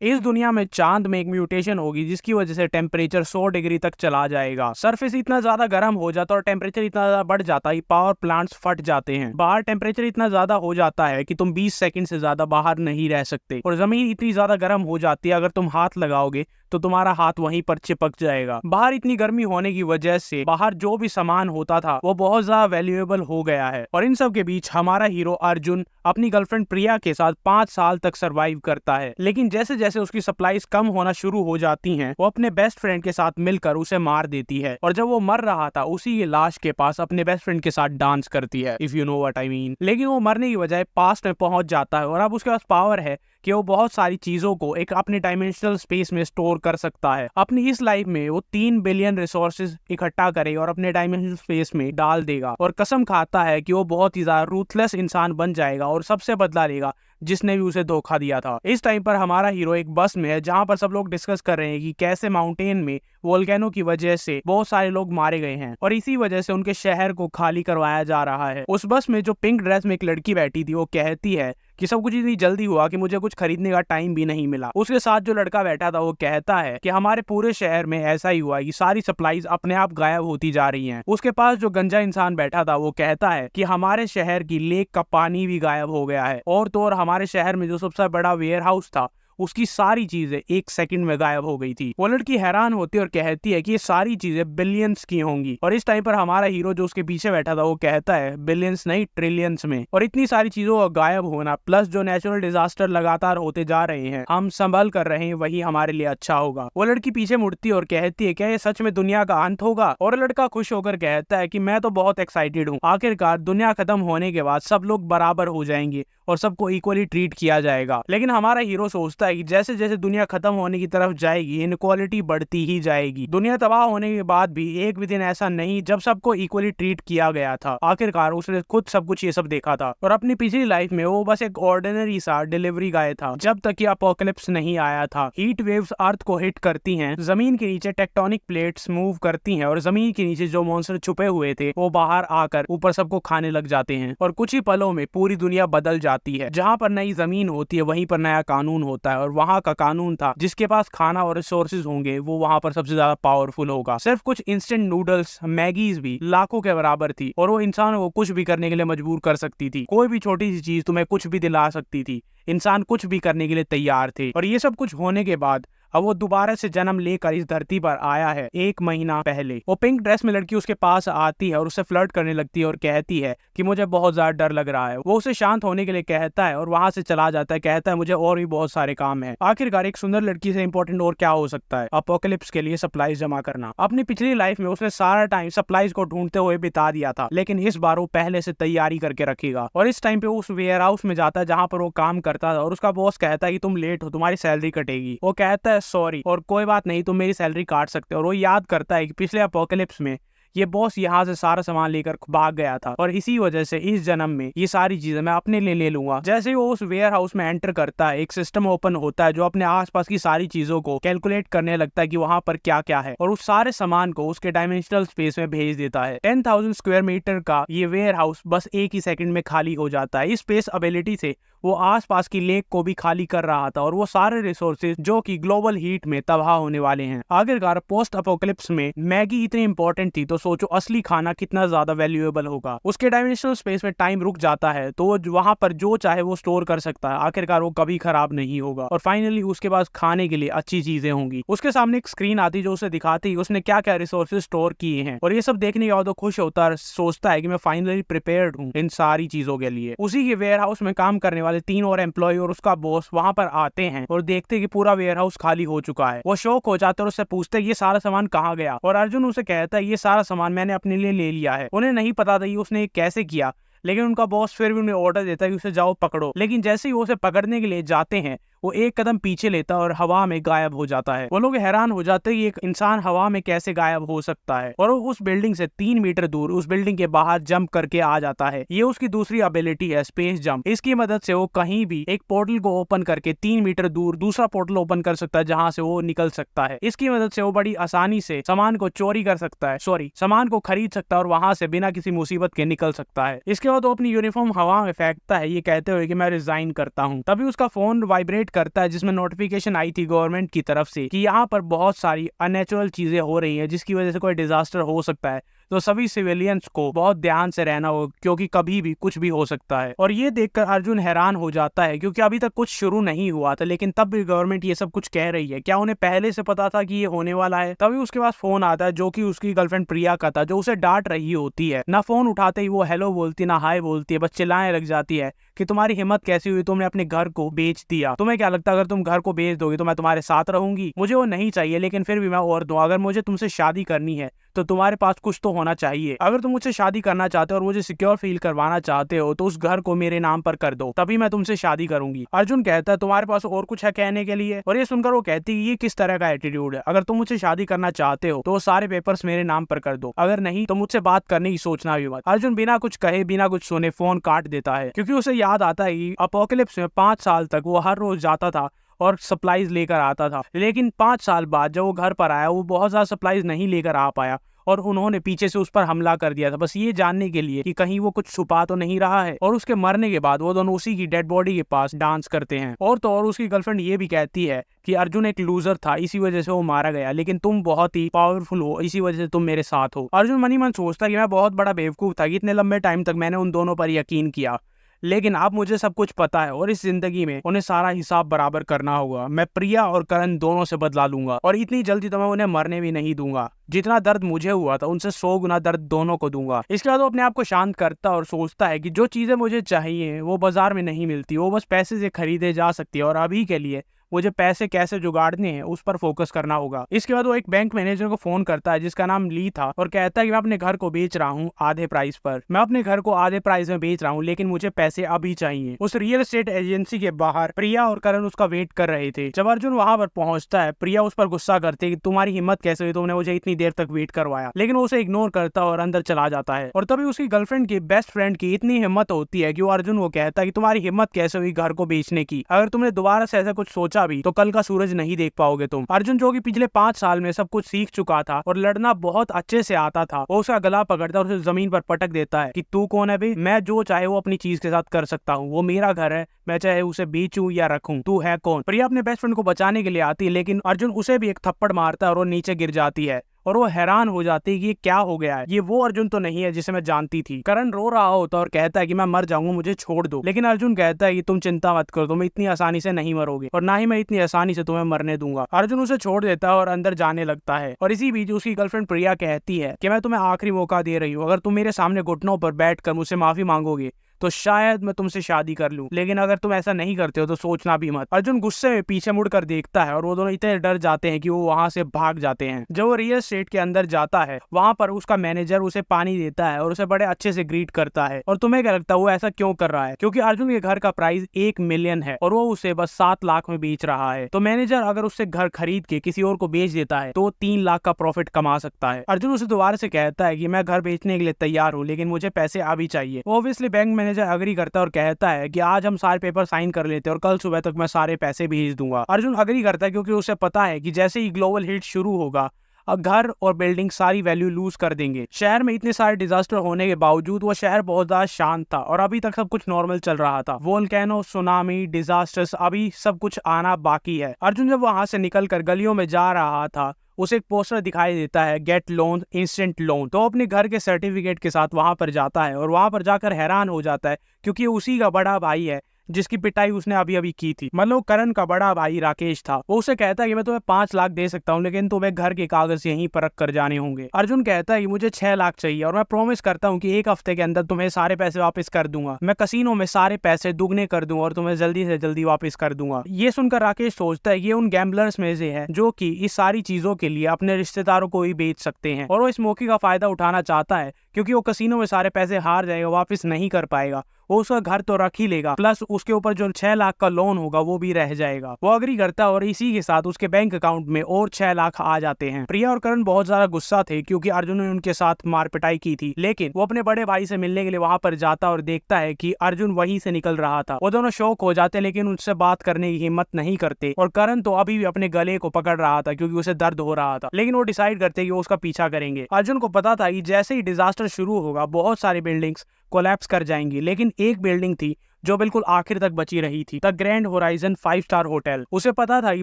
इस दुनिया में चांद में एक म्यूटेशन होगी जिसकी वजह से टेम्परेचर 100 डिग्री तक चला जाएगा। सरफेस इतना ज्यादा गर्म हो जाता है और टेम्परेचर इतना ज्यादा बढ़ जाता है, पावर प्लांट्स फट जाते हैं। बाहर टेम्परेचर इतना ज्यादा हो जाता है कि तुम 20 सेकंड से ज्यादा बाहर नहीं रह सकते और जमीन इतनी ज्यादा गर्म हो जाती है अगर तुम हाथ लगाओगे तो तुम्हारा हाथ वहीं पर चिपक जाएगा। बाहर इतनी गर्मी होने की वजह से बाहर जो भी सामान होता था वो बहुत ज्यादा वैल्यूएबल हो गया है। और इन सब के बीच हमारा हीरो अर्जुन अपनी गर्लफ्रेंड प्रिया के साथ 5 साल तक सरवाइव करता है। लेकिन जैसे जैसे उसकी सप्लाईज कम होना शुरू हो जाती हैं, वो अपने बेस्ट फ्रेंड के साथ मिलकर उसे मार देती है। और जब वो मर रहा था उसी की लाश के पास अपने बेस्ट फ्रेंड के साथ डांस करती है, if you know what I mean. लेकिन वो मरने की बजाय पास्ट में पहुंच जाता है और अब उसके पास पावर है कि वो बहुत सारी चीजों को एक अपने डायमेंशनल स्पेस में स्टोर कर सकता है। अपनी इस लाइफ में वो 3 बिलियन रिसोर्सेज इकट्ठा करे और अपने डायमेंशनल स्पेस में डाल देगा और कसम खाता है कि वो बहुत ही ज्यादा रूथलेस इंसान बन जाएगा और सबसे बदला लेगा जिसने भी उसे धोखा दिया था। इस टाइम पर हमारा हीरो एक बस में है जहां पर सब लोग डिस्कस कर रहे हैं कि कैसे माउंटेन में वोल्केनो की वजह से बहुत सारे लोग मारे गए हैं और इसी वजह से उनके शहर को खाली करवाया जा रहा है। उस बस में जो पिंक ड्रेस में एक लड़की बैठी थी वो कहती है कि सब कुछ इतनी जल्दी हुआ कि मुझे कुछ खरीदने का टाइम भी नहीं मिला। उसके साथ जो लड़का बैठा था वो कहता है कि हमारे पूरे शहर में ऐसा ही हुआ कि सारी सप्लाईज अपने आप गायब होती जा रही हैं। उसके पास जो गंजा इंसान बैठा था वो कहता है कि हमारे शहर की लेक का पानी भी गायब हो गया है और तो और हमारे शहर में जो सबसे बड़ा वेयर हाउस था उसकी सारी चीजें 1 सेकंड में गायब हो गई थी। वो लड़की हैरान होती है और कहती है कि ये सारी चीजें बिलियंस की होंगी। और इस टाइम पर हमारा हीरो जो उसके पीछे बैठा था वो कहता है बिलियंस नहीं ट्रिलियंस में। और इतनी सारी चीजों का गायब होना प्लस जो नेचुरल डिजास्टर लगातार होते जा रहे हैं हम संभल कर रहे हैं वही हमारे लिए अच्छा होगा। वो लड़की पीछे मुड़ती है और कहती है क्या ये सच में दुनिया का अंत होगा? और लड़का खुश होकर कहता है कि मैं तो बहुत एक्साइटेड हूँ, आखिरकार दुनिया खत्म होने के बाद सब लोग बराबर हो जाएंगे और सबको इक्वली ट्रीट किया जाएगा। लेकिन हमारा हीरो सोचता है कि जैसे जैसे दुनिया खत्म होने की तरफ जाएगी इनक्वालिटी बढ़ती ही जाएगी। दुनिया तबाह होने के बाद भी एक भी दिन ऐसा नहीं जब सबको इक्वली ट्रीट किया गया था। आखिरकार उसने खुद सब कुछ ये सब देखा था और अपनी पिछली लाइफ में वो बस एक ऑर्डिनरी सा डिलीवरी गाय था जब तक कि अपोकलिप्स नहीं आया था। हीट वेव्स अर्थ को हिट करती हैं, जमीन के नीचे टेक्टोनिक प्लेट्स मूव करती हैं और जमीन के नीचे जो मॉन्स्टर छुपे हुए थे वो बाहर आकर ऊपर सबको खाने लग जाते हैं और कुछ ही पलों में पूरी दुनिया बदल जाती है। जहाँ पर नई जमीन होती है वहीं पर नया कानून होता है और वहाँ का कानून था जिसके पास खाना और रिसोर्सेज होंगे वो वहां पर सबसे ज्यादा पावरफुल होगा। सिर्फ कुछ इंस्टेंट नूडल्स मैगीज भी लाखों के बराबर थी और वो इंसान को कुछ भी करने के लिए मजबूर कर सकती थी। कोई भी छोटी सी चीज तुम्हें कुछ भी दिला सकती थी, इंसान कुछ भी करने के लिए तैयार थे। और ये सब कुछ होने के बाद अब वो दोबारा से जन्म लेकर इस धरती पर आया है 1 महीना पहले। वो पिंक ड्रेस में लड़की उसके पास आती है और उससे फ्लर्ट करने लगती है और कहती है कि मुझे बहुत ज्यादा डर लग रहा है। वो उसे शांत होने के लिए कहता है और वहां से चला जाता है। कहता है मुझे और भी बहुत सारे काम है। आखिरकार एक सुंदर लड़की से इंपॉर्टेंट और क्या हो सकता है अपोकलिप्स के लिए सप्लाईज जमा करना। अपनी पिछली लाइफ में उसने सारा टाइम सप्लाईज को ढूंढते हुए बिता दिया था, लेकिन इस बार वो पहले से तैयारी करके रखेगा। और इस टाइम पे उस वेयर हाउस में जाता है जहाँ पर वो काम करता था और उसका बॉस कहता है कि तुम लेट हो, तुम्हारी सैलरी कटेगी। वो कहता है सॉरी और कोई बात नहीं, तुम मेरी सैलरी काट सकते हो। और वो याद करता है कि पिछले अपोकलिप्स में ये बॉस यहाँ से सारा सामान लेकर भाग गया था और इसी वजह से इस जन्म में ये सारी चीजें मैं अपने लिए ले लूंगा। जैसे ही वो उस वेयर हाउस में एंटर करता है एक सिस्टम ओपन होता है जो अपने आसपास की सारी चीजों को कैलकुलेट करने लगता है कि वहां पर क्या क्या है और उस सारे सामान को उसके डायमेंशनल स्पेस में भेज देता है। 10,000 स्क्वायर मीटर का ये वेयर हाउस बस 1 ही सेकंड में खाली हो जाता है। इस स्पेस एबिलिटी से वो आसपास की लेक को भी खाली कर रहा था और वो सारे रिसोर्सेज जो कि ग्लोबल हीट में तबाह होने वाले हैं। आखिरकार पोस्ट अपोकलिप्स में मैगी इतनी इंपॉर्टेंट थी तो सोचो असली खाना कितना ज्यादा वैल्यूएबल होगा। उसके डायमेंशनल स्पेस में टाइम रुक जाता है तो वो वहां पर जो चाहे वो स्टोर कर सकता है। आखिरकार वो कभी खराब नहीं होगा और फाइनली उसके पास खाने के लिए अच्छी चीजें होंगी। उसके सामने एक स्क्रीन आती जो उसे दिखाती उसने क्या क्या रिसोर्सेज स्टोर किए हैं और ये सब देखने के बाद वो खुश होता है, सोचता है कि मैं फाइनली प्रिपेयर्ड हूँ इन सारी चीजों के लिए। उसी के वेयर हाउस में काम करने वाले 3 और एम्प्लॉय और उसका बॉस वहां पर आते हैं और देखते कि पूरा वेयर हाउस खाली हो चुका है। वो शॉक हो जाते और उससे पूछते ये सारा सामान कहाँ गया? और अर्जुन उसे कहता है ये सारा सामान मैंने अपने लिए ले लिया है। उन्हें नहीं पता था उसने ये कैसे किया, लेकिन उनका बॉस फिर भी उन्हें ऑर्डर देता है कि उसे जाओ पकड़ो। लेकिन जैसे ही वो उसे पकड़ने के लिए जाते हैं वो एक कदम पीछे लेता और हवा में गायब हो जाता है। वो लोग हैरान हो जाते हैं कि एक इंसान हवा में कैसे गायब हो सकता है और वो उस बिल्डिंग से 3 मीटर दूर उस बिल्डिंग के बाहर जंप करके आ जाता है। ये उसकी दूसरी एबिलिटी है स्पेस जंप। इसकी मदद से वो कहीं भी एक पोर्टल को ओपन करके 3 मीटर दूर दूसरा पोर्टल ओपन कर सकता है जहाँ से वो निकल सकता है। इसकी मदद से वो बड़ी आसानी से सामान को चोरी कर सकता है, सामान को खरीद सकता है और वहां से बिना किसी मुसीबत के निकल सकता है। इसके बाद वो अपनी यूनिफॉर्म हवा में फेंकता है ये कहते हुए कि मैं रिजाइन करता हूँ। तभी उसका फोन वाइब्रेट वेट करता है जिसमें नोटिफिकेशन आई थी गवर्नमेंट की तरफ से कि यहाँ पर बहुत सारी अननेचुरल चीजें हो रही हैं जिसकी वजह से कोई डिजास्टर हो सकता है, तो सभी सिविलियंस को बहुत ध्यान से रहना हो क्योंकि कभी भी कुछ भी हो सकता है। और ये देखकर अर्जुन हैरान हो जाता है क्योंकि अभी तक कुछ शुरू नहीं हुआ था, लेकिन तब भी गवर्नमेंट ये सब कुछ कह रही है। क्या उन्हें पहले से पता था कि ये होने वाला है? तभी उसके पास फोन आता है जो कि उसकी गर्लफ्रेंड प्रिया का था, जो उसे डांट रही होती है। ना फोन उठाते ही वो हेलो बोलती, ना हाय बोलती है, बस चिल्लाने लग जाती है कि तुम्हारी हिम्मत कैसी हुई, तुमने अपने घर को बेच दिया। तुम्हें क्या लगता है अगर तुम घर को बेच दोगे तो मैं तुम्हारे साथ रहूंगी? मुझे वो नहीं चाहिए, लेकिन फिर भी मैं औरत हूं। अगर मुझे तुमसे शादी करनी है तो तुम्हारे पास कुछ तो होना चाहिए। अगर तुम मुझसे शादी करना चाहते हो और मुझे सिक्योर फील करवाना चाहते हो तो उस घर को मेरे नाम पर कर दो, तभी मैं तुमसे शादी करूंगी। अर्जुन कहता है तुम्हारे पास और कुछ है कहने के लिए? और ये सुनकर वो कहती है ये किस तरह का एटीट्यूड है? अगर तुम मुझसे शादी करना चाहते हो तो वो सारे पेपर्स मेरे नाम पर कर दो, अगर नहीं तो मुझसे बात करने की सोचना भी मत। अर्जुन बिना कुछ कहे बिना कुछ सुने फोन काट देता है क्योंकि उसे याद आता है कि अपोकलिप्स में 5 साल तक वो हर रोज जाता था और सप्लाईज लेकर आता था, लेकिन 5 साल बाद जब वो घर पर आया वो बहुत ज्यादा सप्लाईज नहीं लेकर आ पाया और उन्होंने पीछे से उस पर हमला कर दिया था, बस ये जानने के लिए कि कहीं वो कुछ छुपा तो नहीं रहा है। और उसके मरने के बाद वो दोनों उसी की डेड बॉडी के पास डांस करते हैं। और तो और उसकी गर्लफ्रेंड ये भी कहती है कि अर्जुन एक लूजर था, इसी वजह से वो मारा गया, लेकिन तुम बहुत ही पावरफुल हो, इसी वजह से तुम मेरे साथ हो। अर्जुन मन ही मन सोचता कि मैं बहुत बड़ा बेवकूफ था कि इतने लंबे टाइम तक मैंने उन दोनों पर यकीन किया, लेकिन अब मुझे सब कुछ पता है और इस जिंदगी में उन्हें सारा हिसाब बराबर करना होगा। मैं प्रिया और करण दोनों से बदला लूंगा और इतनी जल्दी तो मैं उन्हें मरने भी नहीं दूंगा। जितना दर्द मुझे हुआ था उनसे 100 गुना दर्द दोनों को दूंगा। इसके बाद वो अपने आप को शांत करता और सोचता है कि जो चीजें मुझे चाहिए वो बाजार में नहीं मिलती, वो बस पैसे से खरीदे जा सकती है और अभी के लिए मुझे पैसे कैसे जुगाड़ने हैं उस पर फोकस करना होगा। इसके बाद वो एक बैंक मैनेजर को फोन करता है जिसका नाम ली था और कहता है कि मैं अपने घर को बेच रहा हूँ आधे प्राइस पर। मैं अपने घर को आधे प्राइस में बेच रहा हूँ, लेकिन मुझे पैसे अभी चाहिए। उस रियल एस्टेट एजेंसी के बाहर प्रिया और करण उसका वेट कर रहे थे। जब अर्जुन वहां पर पहुंचता है प्रिया उस पर गुस्सा करती है कि तुम्हारी हिम्मत कैसे हुई, तुमने मुझे इतनी देर तक वेट करवाया, लेकिन वो उसे इग्नोर करता और अंदर चला जाता है। और तभी उसकी गर्लफ्रेंड की बेस्ट फ्रेंड की इतनी हिम्मत होती है कि वो अर्जुन को कहता है कि तुम्हारी हिम्मत कैसे हुई घर को बेचने की? अगर तुमने दोबारा से ऐसा कुछ सोचा भी तो कल का सूरज नहीं देख पाओगे तुम। अर्जुन जो कि पिछले 5 साल में सब कुछ सीख चुका था और लड़ना बहुत अच्छे से आता था, वो उसका गला पकड़ता और उसे जमीन पर पटक देता है कि तू कौन है बे? मैं जो चाहे वो अपनी चीज के साथ कर सकता हूँ, वो मेरा घर है, मैं चाहे उसे बेचूं या रखूं, तू है कौन? प्रिया अपने बेस्ट फ्रेंड को बचाने के लिए आती है, लेकिन अर्जुन उसे भी एक थप्पड़ मारता है और वो नीचे गिर जाती है और वो हैरान हो जाती है कि ये क्या हो गया है, ये वो अर्जुन तो नहीं है जिसे मैं जानती थी। करण रो रहा होता और कहता है कि मैं मर जाऊंगा, मुझे छोड़ दो, लेकिन अर्जुन कहता है कि तुम चिंता मत करो, तुम इतनी आसानी से नहीं मरोगे और ना ही मैं इतनी आसानी से तुम्हें मरने दूंगा। अर्जुन उसे छोड़ देता है और अंदर जाने लगता है और इसी बीच उसकी गर्लफ्रेंड प्रिया कहती है कि मैं तुम्हें आखिरी मौका दे रही हूँ, अगर तुम मेरे सामने घुटनों पर बैठकर मुझसे माफी मांगोगे तो शायद मैं तुमसे शादी कर लूं, लेकिन अगर तुम ऐसा नहीं करते हो तो सोचना भी मत। अर्जुन गुस्से में पीछे मुड़कर देखता है और वो दोनों इतने डर जाते हैं कि वो वहां से भाग जाते हैं। जब वो रियल एस्टेट के अंदर जाता है वहां पर उसका मैनेजर उसे पानी देता है और उसे बड़े अच्छे से ग्रीट करता है। और तुम्हें क्या लगता है वो ऐसा क्यों कर रहा है? क्योंकि अर्जुन के घर का प्राइस 1 मिलियन है और वो उसे बस 7 लाख में बेच रहा है। तो मैनेजर अगर उससे घर खरीद के किसी और को बेच देता है तो 3 लाख का प्रॉफिट कमा सकता है। अर्जुन उसे दोबारा से कहता है कि मैं घर बेचने के लिए तैयार हूँ, लेकिन मुझे पैसे अभी चाहिए। ऑब्वियसली बैंक मैनेजर अग्री करता है और कहता है कि आज हम सारे पेपर साइन कर लेते हैं और कल सुबह तक मैं सारे पैसे भेज दूंगा। अर्जुन अग्री करता है क्योंकि उसे पता है कि जैसे ही ग्लोबल हिट शुरू होगा अब घर और बिल्डिंग सारी वैल्यू लूज कर देंगे। शहर में इतने सारे डिजास्टर होने के बावजूद वो शहर बहुत ज्यादा शांत था और अभी तक सब कुछ नॉर्मल चल रहा था। वोल्केनो, सुनामी, डिजास्टर्स, अभी सब कुछ आना बाकी है। अर्जुन जब वहां से निकलकर गलियों में जा रहा था उसे एक पोस्टर दिखाई देता है, गेट लोन इंस्टेंट लोन। तो अपने घर के सर्टिफिकेट के साथ वहां पर जाता है और वहां पर जाकर हैरान हो जाता है क्योंकि उसी का बड़ा भाई है जिसकी पिटाई उसने अभी अभी की थी। मतलब करण का बड़ा भाई राकेश था। वो उसे कहता है कि मैं तुम्हें 5 लाख दे सकता हूँ, लेकिन तुम्हें घर के कागज यहीं पर रख कर जाने होंगे। अर्जुन कहता है कि मुझे 6 लाख चाहिए और मैं प्रॉमिस करता हूँ कि 1 हफ्ते के अंदर तुम्हें सारे पैसे वापस कर दूंगा। मैं कसीनो में सारे पैसे दुगने कर दूंगा और तुम्हें जल्दी से जल्दी वापस कर दूंगा। ये सुनकर राकेश सोचता है कि ये उन गैम्बलर्स में से है जो कि इस सारी चीजों के लिए अपने रिश्तेदारों को ही बेच सकते हैं और वो इस मौके का फायदा उठाना चाहता है क्योंकि वो कसीनो में सारे पैसे हार जाएगा, वापस नहीं कर पाएगा। वो उसका घर तो रख ही लेगा, प्लस उसके ऊपर जो 6 लाख का लोन होगा वो भी रह जाएगा। वो अग्री करता है और इसी के साथ उसके बैंक अकाउंट में और 6 लाख आ जाते हैं। प्रिया और करण बहुत ज्यादा गुस्सा थे क्योंकि अर्जुन ने उनके साथ मारपिटाई की थी, लेकिन वो अपने बड़े भाई से मिलने के लिए वहां पर जाता और देखता है कि अर्जुन वहीं से निकल रहा था। वो दोनों शौक हो जाते लेकिन उनसे बात करने की हिम्मत नहीं करते और करण तो अभी भी अपने गले को पकड़ रहा था क्योंकि उसे दर्द हो रहा था, लेकिन वो डिसाइड करते कि वो उसका पीछा करेंगे। अर्जुन को पता था कि जैसे ही डिजास्टर शुरू होगा बहुत सारी बिल्डिंग्स कोलैप्स कर जाएंगी, लेकिन एक बिल्डिंग थी जो बिल्कुल आखिर तक बची रही थी, the grand horizon 5 star hotel. उसे पता था कि